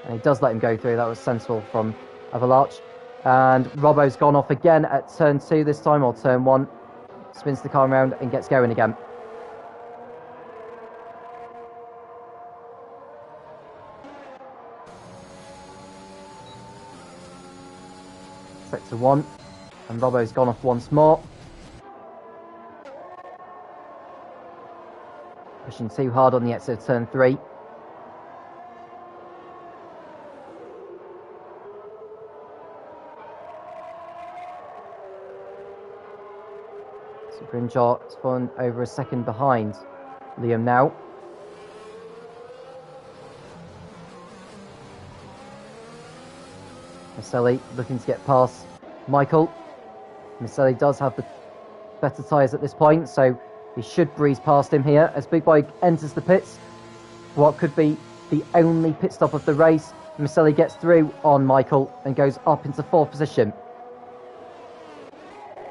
And he does let him go through. That was sensible from Avalanche. And Robbo's gone off again at turn 2 this time, or turn 1. Spins the car around and gets going again. Sector 1. And Robbo's gone off once more. Pushing too hard on the exit of turn 3. So Grimshaw's fallen over a second behind Liam now. Miceli looking to get past Michael. Miceli does have the better tyres at this point, so he should breeze past him here as Big Boy enters the pits. What could be the only pit stop of the race. Miceli gets through on Michael and goes up into 4th position.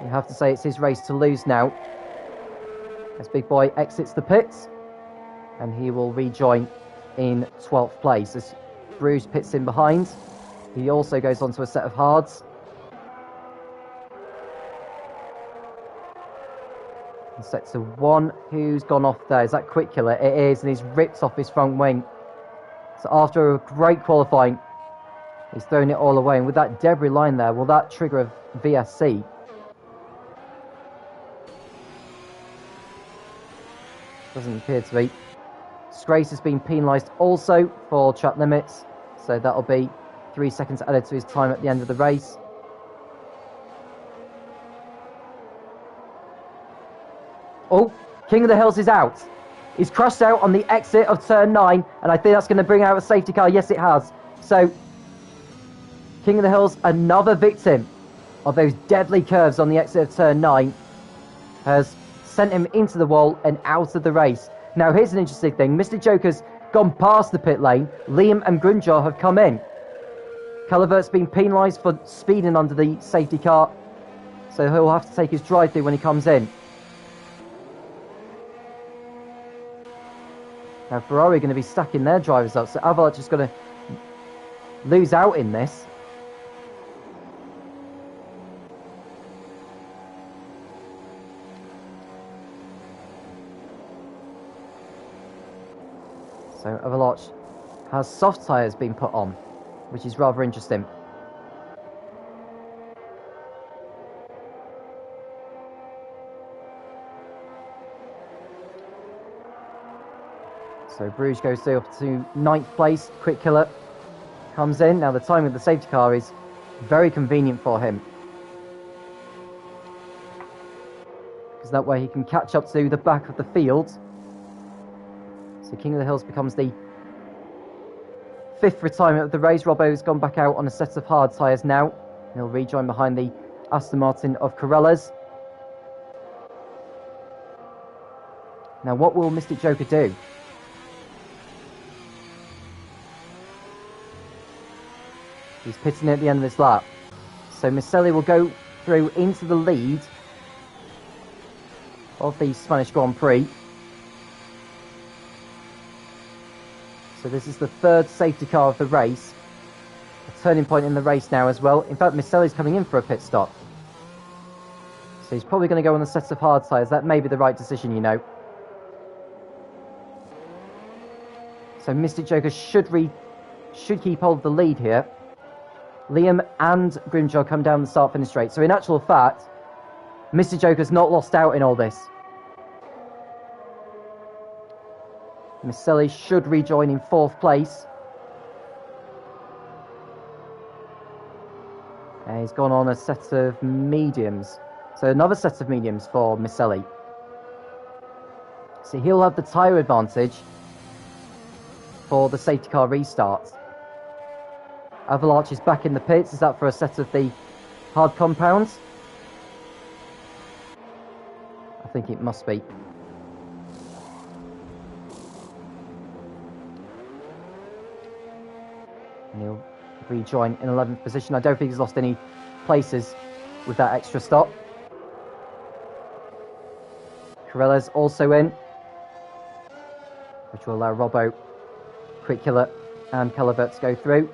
You have to say it's his race to lose now as Big Boy exits the pits, and he will rejoin in 12th place as Bruges pits in behind. He also goes onto a set of hards. In sector 1, who's gone off there? Is that Quick Killer? It is, and he's ripped off his front wing. So after a great qualifying, he's thrown it all away, and with that debris line there, will that trigger a VSC? Doesn't appear to be. Scrace has been penalised also for track limits, so that'll be 3 seconds added to his time at the end of the race. Oh, King of the Hills is out. He's crashed out on the exit of turn 9, and I think that's going to bring out a safety car. Yes, it has. So, King of the Hills, another victim of those deadly curves on the exit of turn 9, has sent him into the wall and out of the race. Now, here's an interesting thing. Mr. Joker's gone past the pit lane. Liam and Grimshaw have come in. Calvert's been penalised for speeding under the safety car, so he'll have to take his drive-through when he comes in. Now, Ferrari are going to be stacking their drivers up, so Avalanche is going to lose out in this. So Avalanche has soft tyres being put on, which is rather interesting. So Bruges goes up to 9th place. Quick Killer comes in. Now the timing of the safety car is very convenient for him, because that way he can catch up to the back of the field. So King of the Hills becomes the 5th retirement of the race. Robbo's gone back out on a set of hard tyres now. He'll rejoin behind the Aston Martin of Corellas. Now, what will Mystic Joker do? He's pitting at the end of this lap. So Miceli will go through into the lead of the Spanish Grand Prix. So this is the third safety car of the race. A turning point in the race now as well. In fact, Miceli's coming in for a pit stop. So he's probably going to go on a set of hard tyres. That may be the right decision, you know. So Mystic Joker should keep hold of the lead here. Liam and Grimjaw come down the start-finish straight. So in actual fact, Mr. Joker's not lost out in all this. Miceli should rejoin in 4th place. And he's gone on a set of mediums. So another set of mediums for Miceli. So he'll have the tyre advantage for the safety car restart. Avalanche is back in the pits. Is that for a set of the hard compounds? I think it must be. And he'll rejoin in 11th position. I don't think he's lost any places with that extra stop. Carella's also in, which will allow Robbo, Quick Killer and Calvert to go through.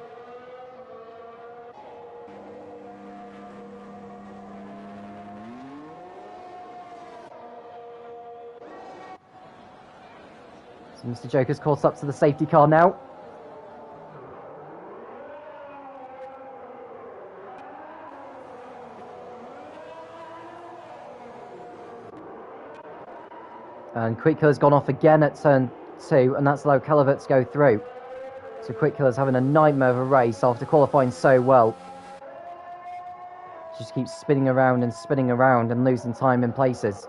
So Mr. Joker's caught up to the safety car now. And Quick Killer's gone off again at turn 2, and that's allowed Calvert to go through. So Quick Killer's having a nightmare of a race after qualifying so well. Just keeps spinning around and losing time in places.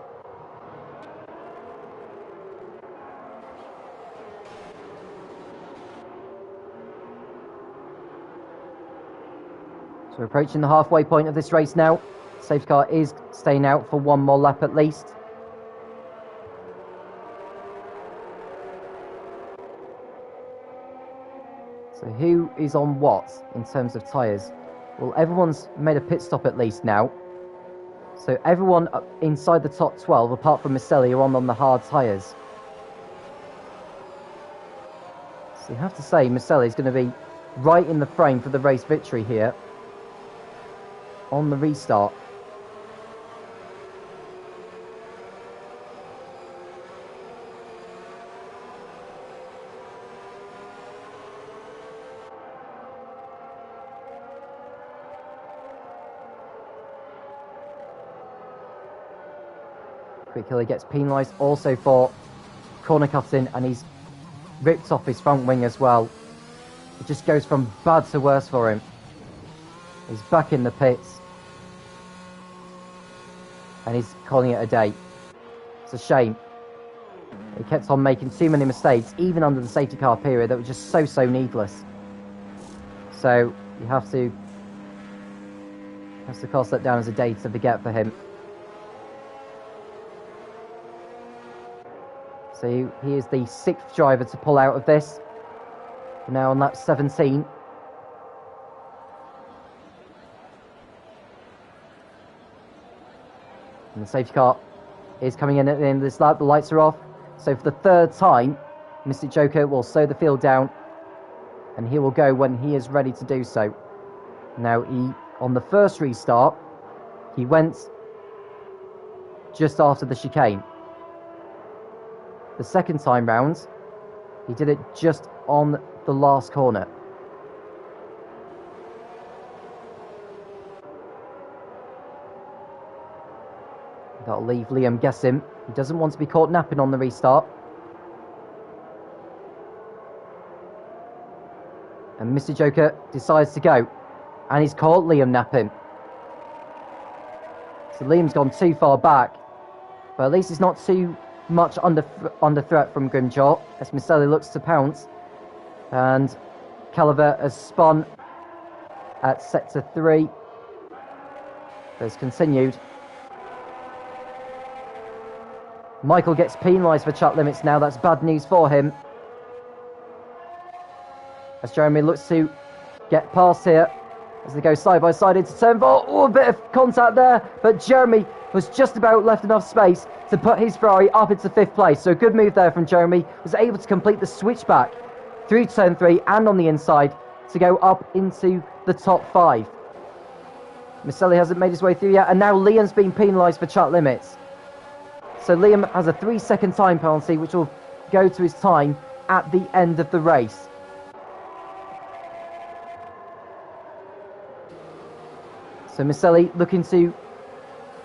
So we're approaching the halfway point of this race now. Safety car is staying out for one more lap at least. So who is on what in terms of tyres? Well, everyone's made a pit stop at least now. So everyone inside the top 12, apart from Miceli, are on the hard tyres. So you have to say Miceli is going to be right in the frame for the race victory here on the restart. Quick Killer gets penalised also for corner cutting, and he's ripped off his front wing as well. It just goes from bad to worse for him. He's back in the pits. And he's calling it a day. It's a shame. He kept on making too many mistakes, even under the safety car period, that were just so needless. So you have to cast that down as a day to forget for him. So he is the 6th driver to pull out of this. We're now on lap 17. And the safety car is coming in at the end of this lap. The lights are off. So for the 3rd time, Mystic Joker will slow the field down, and he will go when he is ready to do so. Now, on the first restart, he went just after the chicane. The second time round, he did it just on the last corner. That'll leave Liam guessing. He doesn't want to be caught napping on the restart. And Mr. Joker decides to go. And he's caught Liam napping. So Liam's gone too far back. But at least he's not too much under threat from Grimjaw, as Miceli looks to pounce. And Calvert has spun at sector 3. Has continued. Michael gets penalised for track limits now. That's bad news for him. As Jeremy looks to get past here. As they go side by side into turn 4. Oh, a bit of contact there. But Jeremy was just about left enough space to put his Ferrari up into 5th place. So a good move there from Jeremy. Was able to complete the switchback through turn 3 and on the inside to go up into the top 5. Maselli hasn't made his way through yet. And now Liam's been penalised for track limits. So Liam has a 3-second time penalty, which will go to his time at the end of the race. So Maselli looking to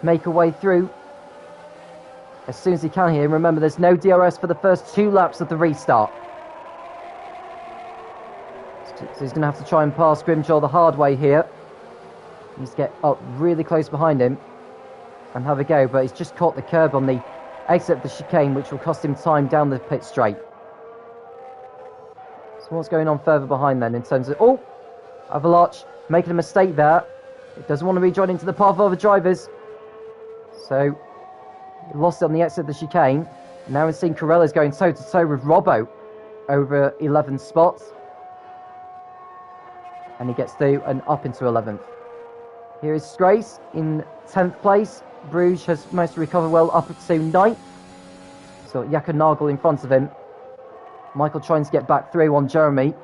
make a way through as soon as he can here. Remember, there's no DRS for the first 2 laps of the restart. So he's going to have to try and pass Grimjaw the hard way here. He's get up really close behind him and have a go, but he's just caught the curb on the exit of the chicane, which will cost him time down the pit straight. So what's going on further behind then in terms of... Oh! Avalanche making a mistake there. It doesn't want to rejoin into the path of other drivers. So, he lost it on the exit of the chicane. Now we're seeing Carella's going toe-to-toe with Robbo over 11 spots. And he gets through and up into 11th. Here is Strace in 10th place. Bruges has managed to recover well up to 9th. So Jakob Nagel in front of him. Michael trying to get back through on Jeremy.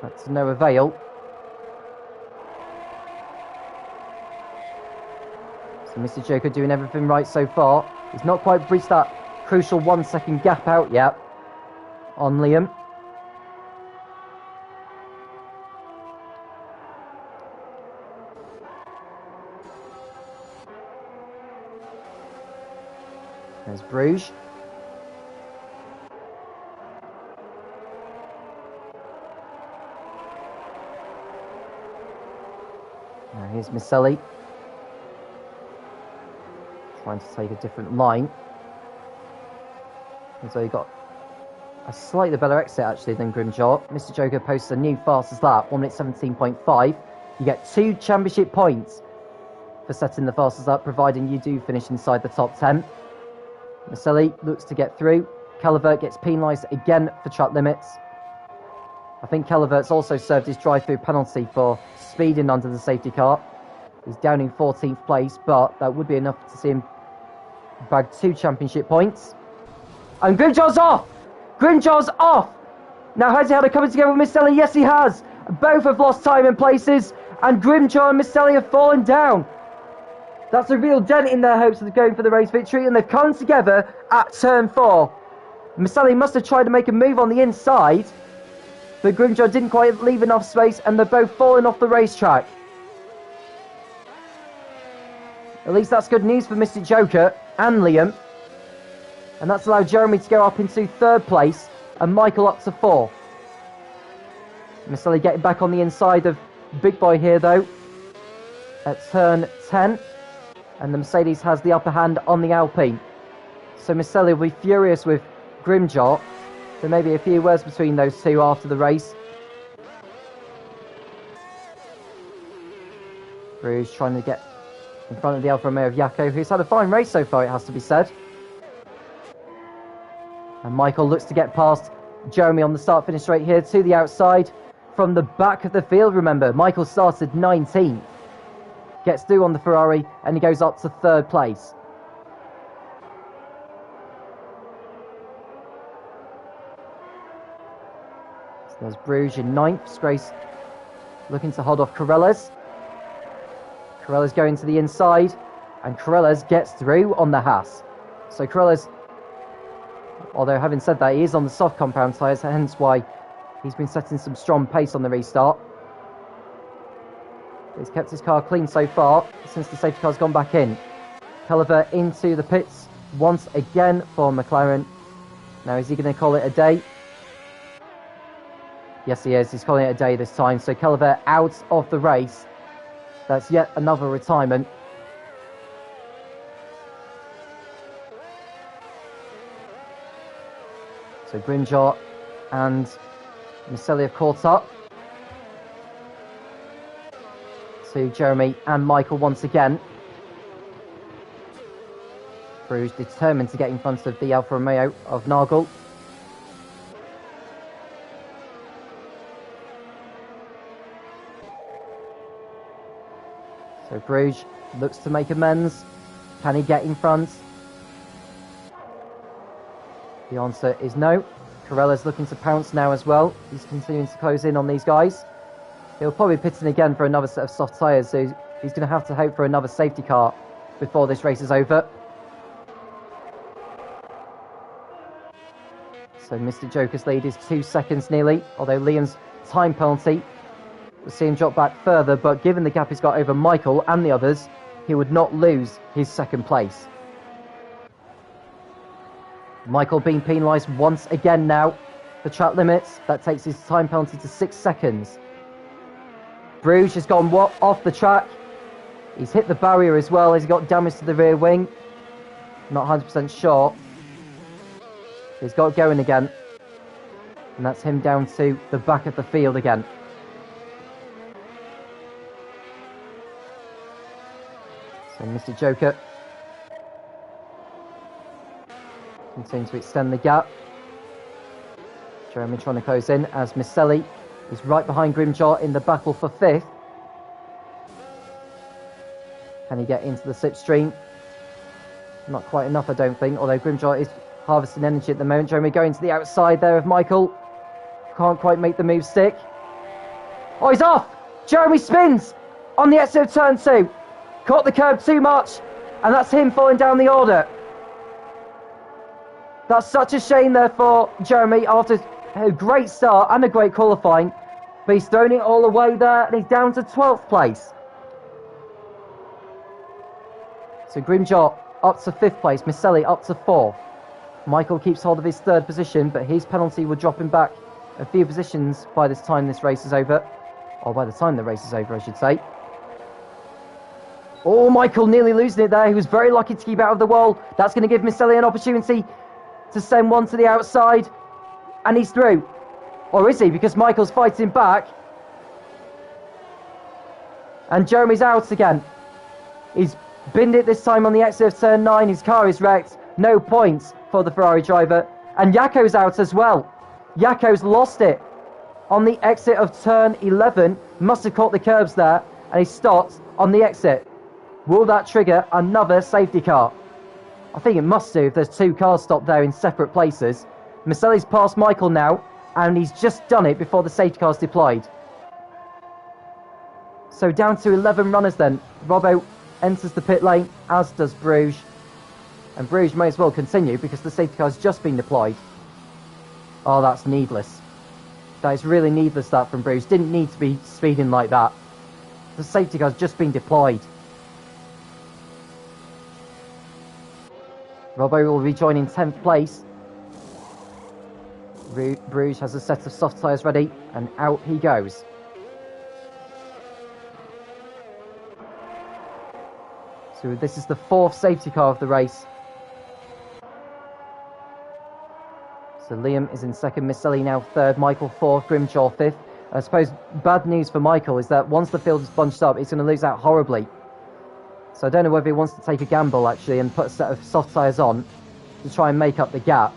That's no avail. So Mr. Joker doing everything right so far. He's not quite breached that crucial 1-second gap out yet on Liam. There's Bruges. Now here's Maselli. Trying to take a different line. And so he got a slightly better exit actually than Grimjaw. Mr. Joker posts a new fastest lap, 1 minute 17.5. You get 2 championship points for setting the fastest lap, providing you do finish inside the top 10. Maselli looks to get through. Calvert gets penalised again for track limits. I think Calvert's also served his drive-through penalty for speeding under the safety car. He's down in 14th place, but that would be enough to see him bag 2 championship points. And Grimjaw's off! Grimjaw's off! Now has he had a coming together with Maselli? Yes, he has! Both have lost time and places, and Grimjaw and Maselli have fallen down. That's a real dent in their hopes of going for the race victory, and they've come together at turn 4. Maselli must have tried to make a move on the inside, but Grimjaw didn't quite leave enough space, and they're both falling off the racetrack. At least that's good news for Mr. Joker and Liam. And that's allowed Jeremy to go up into 3rd place and Michael up to 4. Maselli getting back on the inside of Big Boy here though at turn 10. And the Mercedes has the upper hand on the Alpine. So Maselli will be furious with Grimjaw. There may be a few words between those two after the race. Bruges trying to get in front of the Alfa Romeo of Jaco, who's had a fine race so far, it has to be said. And Michael looks to get past Jeremy on the start-finish straight here to the outside from the back of the field. Remember, Michael started 19th. Gets through on the Ferrari, and he goes up to 3rd place. So there's Bruges in 9th. Strace looking to hold off Carella's. Carella's going to the inside, and Carella's gets through on the Haas. So Carella's, although having said that, he is on the soft compound tyres, hence why he's been setting some strong pace on the restart. He's kept his car clean so far since the safety car's gone back in. Calvert into the pits once again for McLaren. Now, is he going to call it a day? Yes, he is. He's calling it a day this time. So Calvert out of the race. That's yet another retirement. So Grimjaw and Maselli have caught up to Jeremy and Michael once again. Bruges determined to get in front of the Alfa Romeo of Nagel. So Bruges looks to make amends. Can he get in front? The answer is no. Carella's looking to pounce now as well. He's continuing to close in on these guys. He'll probably pit in again for another set of soft tyres, so he's going to have to hope for another safety car before this race is over. So Mr. Joker's lead is 2 seconds nearly, although Liam's time penalty will see him drop back further, but given the gap he's got over Michael and the others, he would not lose his second place. Michael being penalised once again now for track limits. That takes his time penalty to 6 seconds. Bruges has gone off the track. He's hit the barrier as well as he got damage to the rear wing. Not 100% sure. He's got going again. And that's him down to the back of the field again. So Mr. Joker continuing to extend the gap. Jeremy trying to close in as Miceli is right behind Grimjaw in the battle for 5th. Can he get into the slipstream? Not quite enough, I don't think, although Grimjaw is harvesting energy at the moment. Jeremy going to the outside there of Michael. Can't quite make the move stick. Oh, he's off! Jeremy spins on the exit of turn 2. Caught the curb too much, and that's him falling down the order. That's such a shame there for Jeremy after a great start and a great qualifying. But he's thrown it all away there, and he's down to 12th place. So Grimjaw up to 5th place, Miceli up to 4th. Michael keeps hold of his 3rd position, but his penalty will drop him back a few positions by this time this race is over. Or by the time the race is over, I should say. Oh, Michael nearly losing it there. He was very lucky to keep out of the wall. That's going to give Miceli an opportunity to send one to the outside. And he's through. Or is he? Because Michael's fighting back. And Jeremy's out again. He's binned it this time on the exit of turn 9. His car is wrecked. No points for the Ferrari driver. And Jaco's out as well. Jaco's lost it on the exit of turn 11. Must have caught the curbs there. And he stopped on the exit. Will that trigger another safety car? I think it must do if there's 2 cars stopped there in separate places. Miceli's past Michael now, and he's just done it before the safety car's deployed. So down to 11 runners then. Robbo enters the pit lane, as does Bruges. And Bruges may as well continue because the safety car's just been deployed. Oh, that's needless. That is really needless, that, from Bruges. Didn't need to be speeding like that. The safety car's just been deployed. Robbo will rejoin in 10th place. Bruges has a set of soft tyres ready, and out he goes. So this is the 4th safety car of the race. So Liam is in 2nd, Miceli now 3rd, Michael 4th, Grimjaw 5th. I suppose bad news for Michael is that once the field is bunched up, he's going to lose out horribly. So I don't know whether he wants to take a gamble, actually, and put a set of soft tyres on to try and make up the gap.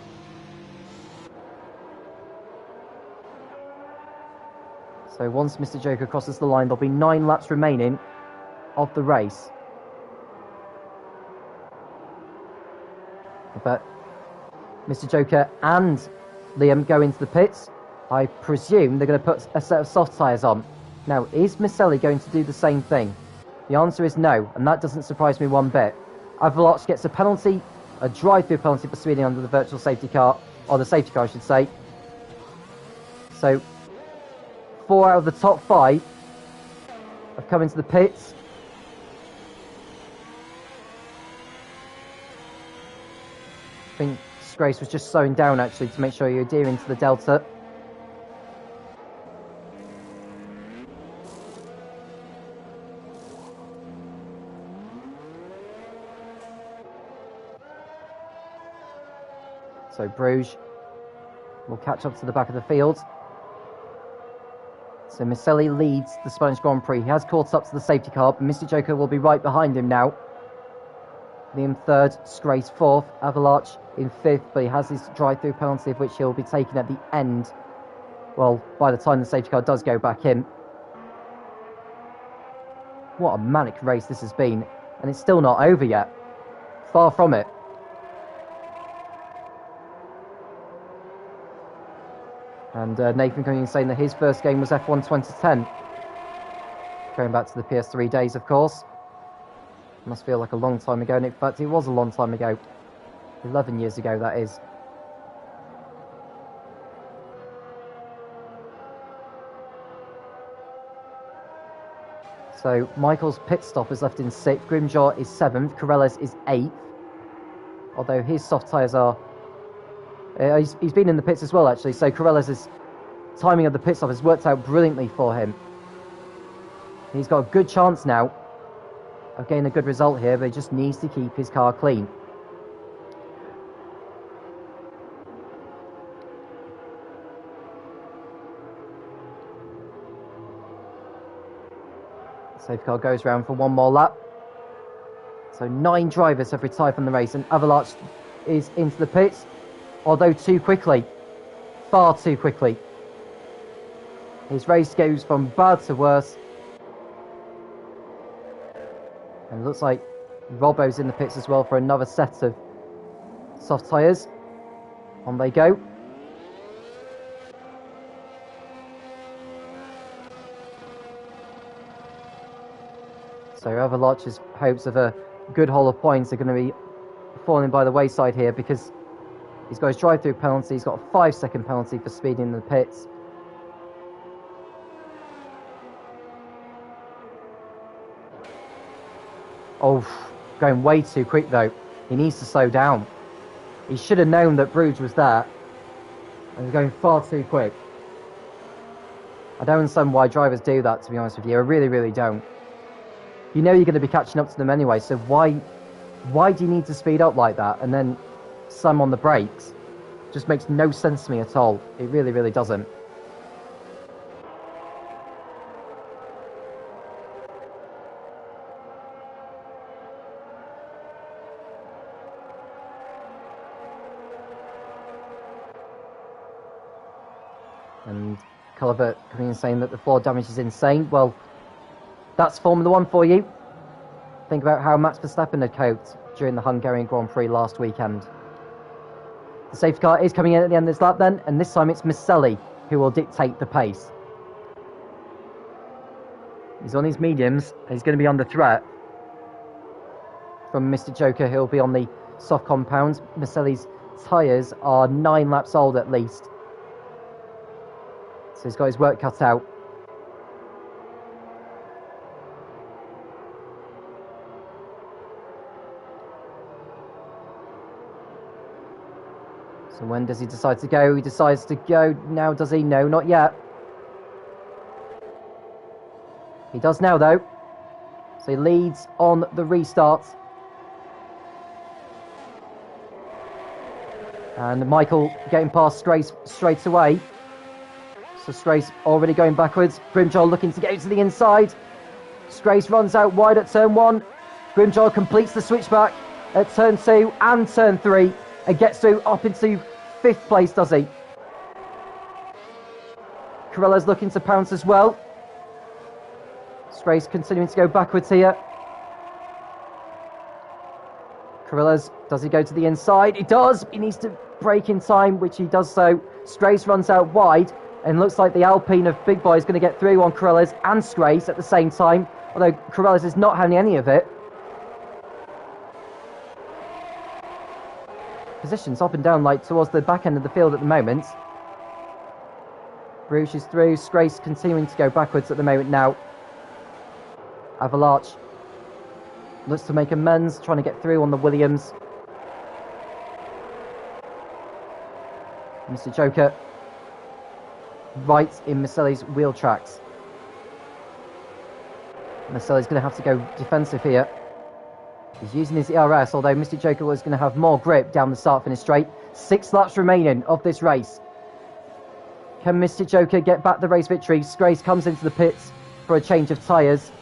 So once Mr. Joker crosses the line, there'll be 9 laps remaining of the race. But Mr. Joker and Liam go into the pits. I presume they're going to put a set of soft tyres on. Now, is Miceli going to do the same thing? The answer is no, and that doesn't surprise me one bit. Avalanche gets a penalty, a drive-through penalty for speeding under the virtual safety car, or the safety car I should say. So, 4 out of the top 5 have come into the pits. I think Disgrace was just slowing down actually to make sure you're adhering to the delta. So Bruges will catch up to the back of the field. So Miceli leads the Spanish Grand Prix. He has caught up to the safety car, but Mr. Joker will be right behind him now. Liam third, Scrace fourth, Avalanche in fifth, but he has his drive-through penalty, of which he'll be taking at the end. Well, by the time the safety car does go back in. What a manic race this has been, and it's still not over yet. Far from it. And Nathan coming in saying that his first game was F1 2010. Going back to the PS3 days, of course. Must feel like a long time ago, and in fact it was a long time ago. 11 years ago, that is. So Michael's pit stop is left in 6th, Grimjaw is 7th, Corellas is 8th. Although his soft tyres are... he's been in the pits as well, actually, so Corellas' timing of the pit stop has worked out brilliantly for him. He's got a good chance now of getting a good result here, but he just needs to keep his car clean. Safety car goes round for one more lap. So 9 drivers have retired from the race, and Avalanche is into the pits, although too quickly. Far too quickly. His race goes from bad to worse. And it looks like Robbo's in the pits as well for another set of soft tyres. On they go. So Avalanche's hopes of a good haul of points are going to be falling by the wayside here, because he's got his drive-through penalty, he's got a 5-second penalty for speeding in the pits. Oh, going way too quick though. He needs to slow down. He should have known that Bruges was there, and he's going far too quick. I don't understand why drivers do that, to be honest with you. I really, really don't. You know you're going to be catching up to them anyway, so why do you need to speed up like that and then slam on the brakes? Just makes no sense to me at all. It really, really doesn't. And Culliver coming in saying that the floor damage is insane. Well, that's Formula 1 for you. Think about how Max Verstappen had coped during the Hungarian Grand Prix last weekend. The safety car is coming in at the end of this lap then, and this time it's Maselli who will dictate the pace. He's on his mediums, and he's going to be under threat from Mr. Joker, who'll be on the soft compound. Maselli's tyres are 9 laps old at least. So he's got his work cut out. So when does he decide to go? He decides to go now, does he? No, not yet. He does now, though. So he leads on the restart. And Michael getting past Strace straight away. So Strace already going backwards. Grimjaw looking to get to the inside. Strace runs out wide at turn 1. Grimjaw completes the switchback at turn 2 and turn 3. And gets through up into 5th place, does he? Corella's looking to pounce as well. Strace continuing to go backwards here. Corella's, does he go to the inside? He does! He needs to brake in time, which he does so. Strace runs out wide, and looks like the Alpine of Big Boy is going to get through on Corella's and Strace at the same time, although Corella's is not having any of it. Positions up and down like towards the back end of the field at the moment. Bruges is through, Strace continuing to go backwards at the moment now. Avalanche looks to make amends, trying to get through on the Williams. Mr. Joker right in Maselli's wheel tracks. Maselli's going to have to go defensive here. He's using his ERS, although Mr. Joker is going to have more grip down the start finish straight. 6 laps remaining of this race. Can Mr. Joker get back the race victory? Strace comes into the pits for a change of tyres.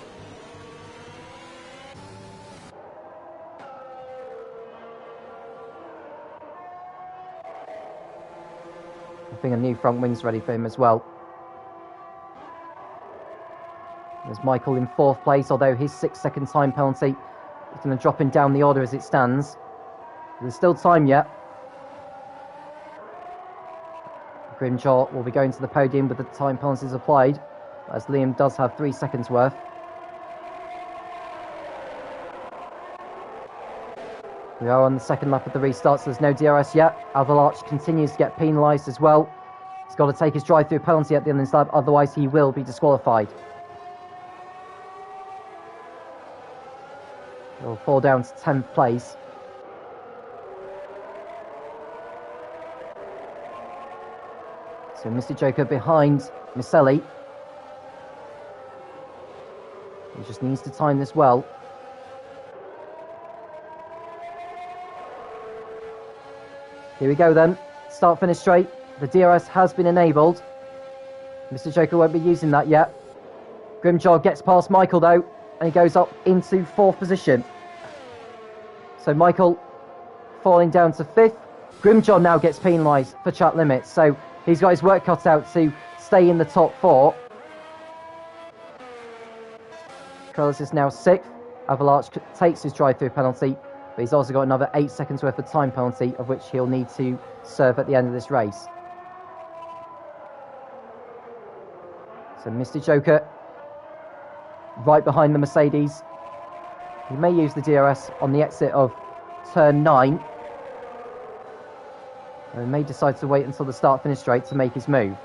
Getting a new front wings ready for him as well. There's Michael in 4th place, although his 6-second time penalty is going to drop him down the order as it stands. There's still time yet. Grimjaw will be going to the podium with the time penalties applied, as Liam does have 3 seconds worth. We are on the second lap of the restart, so there's no DRS yet. Avalarch continues to get penalised as well. He's got to take his drive-through penalty at the end of this lap, otherwise he will be disqualified. He'll fall down to 10th place. So Mr. Joker behind Miceli. He just needs to time this well. Here we go then. Start finish straight. The DRS has been enabled. Mr. Joker won't be using that yet. Grimjaw gets past Michael though, and he goes up into 4th position. So Michael falling down to 5th. Grimjaw now gets penalised for chat limits, so he's got his work cut out to stay in the top 4. Corellis is now 6th. Avalarch takes his drive-through penalty, but he's also got another 8 seconds worth of time penalty, of which he'll need to serve at the end of this race. So Mr. Joker, right behind the Mercedes. He may use the DRS on the exit of turn 9. And he may decide to wait until the start-finish straight to make his move.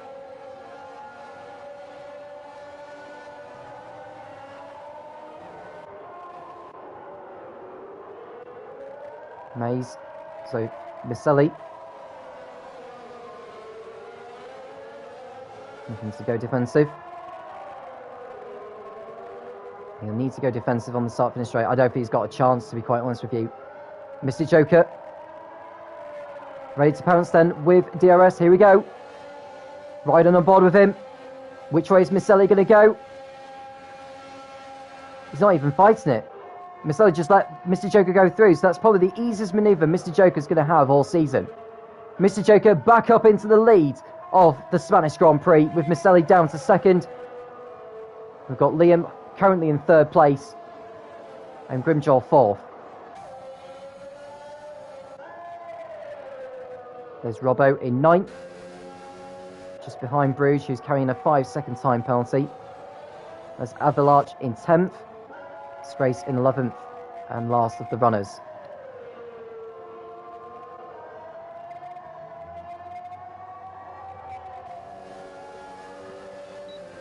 Mays, so Miceli looking to go defensive. He'll need to go defensive on the start finish straight. I don't think he's got a chance, to be quite honest with you. Mr. Joker ready to pounce then with DRS. Here we go. Riding on board with him. Which way is Miceli going to go? He's not even fighting it. Miceli just let Mr. Joker go through, so that's probably the easiest manoeuvre Mr. Joker's going to have all season. Mr. Joker back up into the lead of the Spanish Grand Prix with Miceli down to 2nd. We've got Liam currently in 3rd place and Grimjaw 4th. There's Robbo in 9th, just behind Bruges, who's carrying a 5-second time penalty. There's Avalarch in 10th. Disgrace in 11th and last of the runners.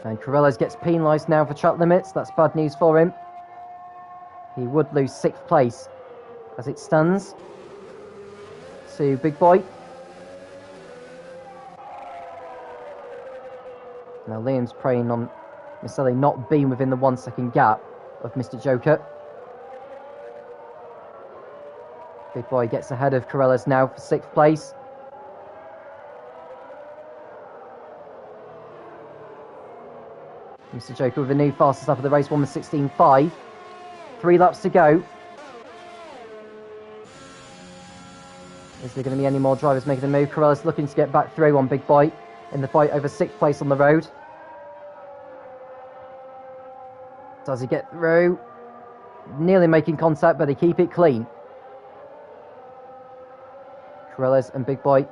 And Corellis gets penalised now for track limits. That's bad news for him. He would lose 6th place as it stands. To Big Boy. Now Liam's preying on Miceli not being within the 1-second gap of Mr. Joker. Big Boy gets ahead of Corellis now for 6th place. Mr. Joker with a new fastest lap of the race, 1:16.5. 3 laps to go. Is there going to be any more drivers making a move? Corellis looking to get back through on Big Boy in the fight over 6th place on the road. Does he get through? Nearly making contact, but they keep it clean. Corellis and Big Boy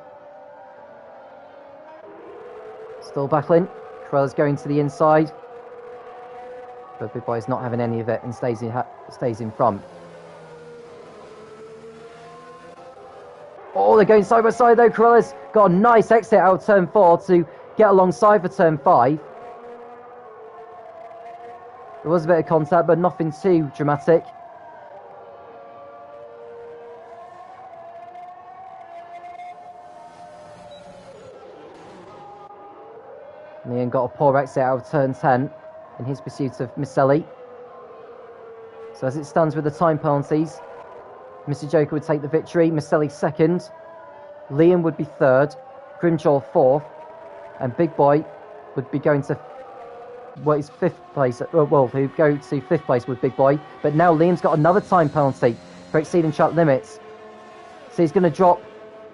still battling. Corellis going to the inside, but Big Boy's not having any of it and stays in front. Oh, they're going side by side though. Corellis got a nice exit out of turn 4 to get alongside for turn 5. There was a bit of contact, but nothing too dramatic. Liam got a poor exit out of turn 10 in his pursuit of Miceli. So as it stands with the time penalties, Mr. Joker would take the victory, Miceli 2nd, Liam would be 3rd, Grimjaw 4th, and Big Boy would be going to his 5th place. Well, he'd go to 5th place with Big Boy, but now Liam's got another time penalty for exceeding track limits. So he's going to drop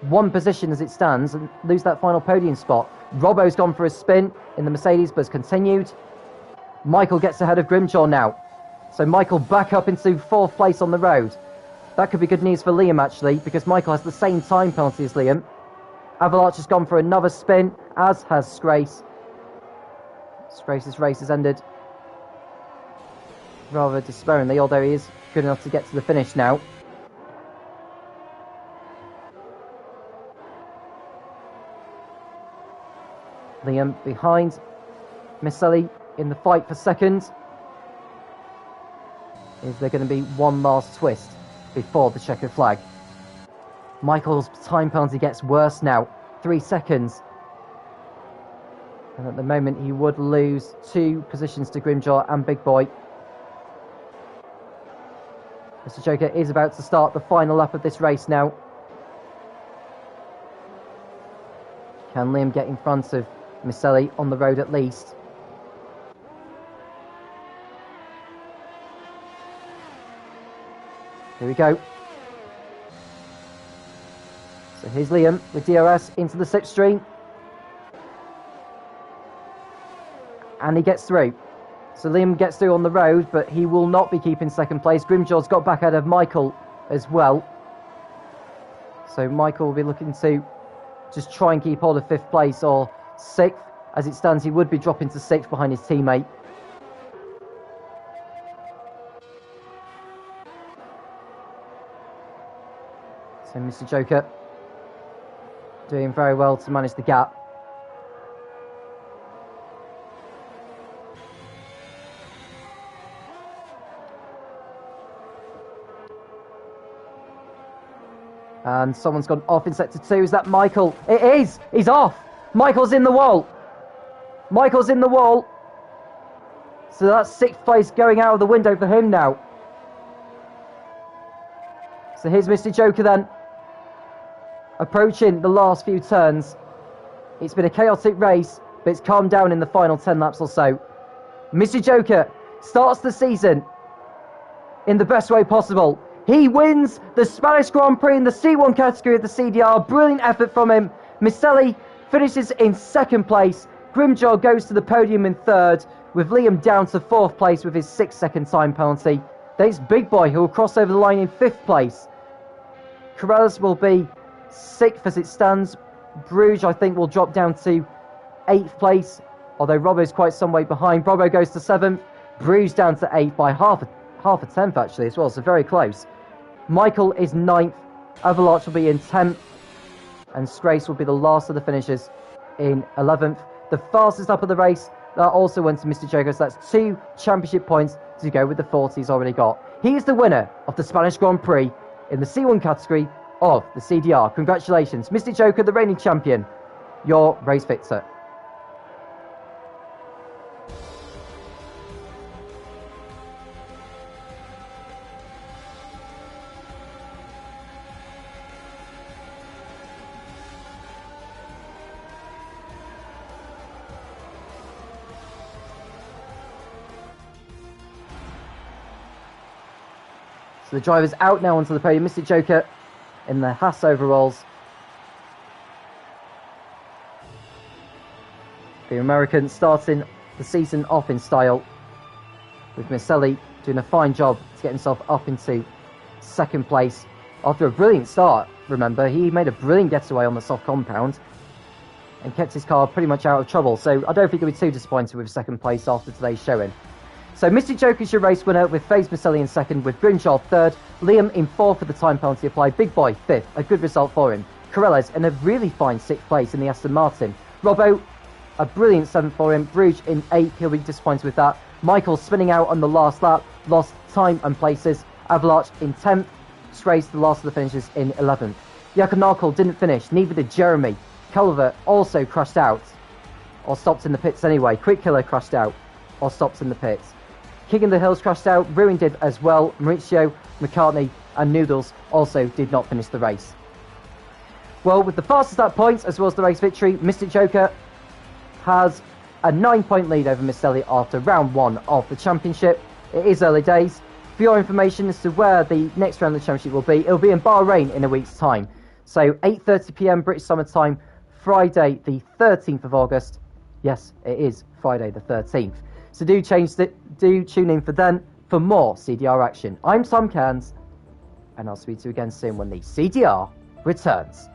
one position as it stands and lose that final podium spot. Robbo's gone for a spin in the Mercedes, but has continued. Michael gets ahead of Grimjaw now. So Michael back up into 4th place on the road. That could be good news for Liam, actually, because Michael has the same time penalty as Liam. Avalanche has gone for another spin, as has Scrace. Scrace's race has ended rather despairingly, although he is good enough to get to the finish now. Liam behind Miceli in the fight for second. Is there going to be one last twist before the checkered flag? Michael's time penalty gets worse now. 3 seconds. And at the moment he would lose 2 positions to Grimjaw and Big Boy. Mr. Joker is about to start the final lap of this race now. Can Liam get in front of Miceli on the road at least? Here we go. So here's Liam with DRS into the slipstream. And he gets through. So Liam gets through on the road, but he will not be keeping second place. Grimjaw's got back ahead of Michael as well. So Michael will be looking to just try and keep hold of 5th place or 6th. As it stands, he would be dropping to 6th behind his teammate. So Mr. Joker doing very well to manage the gap. And someone's gone off in sector 2. Is that Michael? It is! He's off! Michael's in the wall! Michael's in the wall! So that's 6th place going out of the window for him now. So here's Mr. Joker then. Approaching the last few turns. It's been a chaotic race, but it's calmed down in the final 10 laps or so. Mr. Joker starts the season in the best way possible. He wins the Spanish Grand Prix in the C1 category of the CDR. Brilliant effort from him. Miceli finishes in 2nd place. Grimjaw goes to the podium in 3rd, with Liam down to 4th place with his 6-second time penalty. Then it's Big Boy who will cross over the line in 5th place. Corellas will be 6th as it stands. Bruges, I think, will drop down to 8th place, although Robbo's quite some way behind. Robbo goes to 7th. Bruges down to 8th by half a tenth, actually, as well, so very close. Michael is 9th. Avalanche will be in 10th. And Scrace will be the last of the finishers in 11th. The fastest up of the race, that also went to Mr. Joker, so that's 2 championship points to go with the 40 he's already got. He is the winner of the Spanish Grand Prix in the C1 category of the CDR. Congratulations, Mr. Joker, the reigning champion, your race victor. So the driver's out now onto the podium. Mr. Joker in the Haas overalls. The American starting the season off in style, with Miceli doing a fine job to get himself up into 2nd place after a brilliant start. Remember, he made a brilliant getaway on the soft compound and kept his car pretty much out of trouble, so I don't think he'll be too disappointed with 2nd place after today's showing. So Mr. Joker's your race winner, with FaZe Miceli in 2nd, with Grimjaw 3rd, Liam in 4th for the time penalty applied, Big Boy 5th, a good result for him. Corellas in a really fine 6th place in the Aston Martin. Robbo, a brilliant 7th for him. Bruges in 8th, he'll be disappointed with that. Michael spinning out on the last lap, lost time and places. Avalanche in 10th, Scrace the last of the finishers in 11th. Yakonarkle didn't finish, neither did Jeremy. Culver also crashed out, or stopped in the pits anyway. Quick Killer crashed out, or stopped in the pits. King in the Hills crashed out, Ruin did as well. Mauricio, McCartney and Noodles also did not finish the race. Well, with the fastest lap points as well as the race victory, Mr. Joker has a 9-point lead over Miceli after round 1 of the championship. It is early days. For your information as to where the next round of the championship will be, it'll be in Bahrain in a week's time. So 8:30 p.m. British Summer Time, Friday the 13th of August. Yes, it is Friday the 13th. So do tune in for then for more CDR action. I'm Tom Cairns, and I'll speak to you again soon when the CDR returns.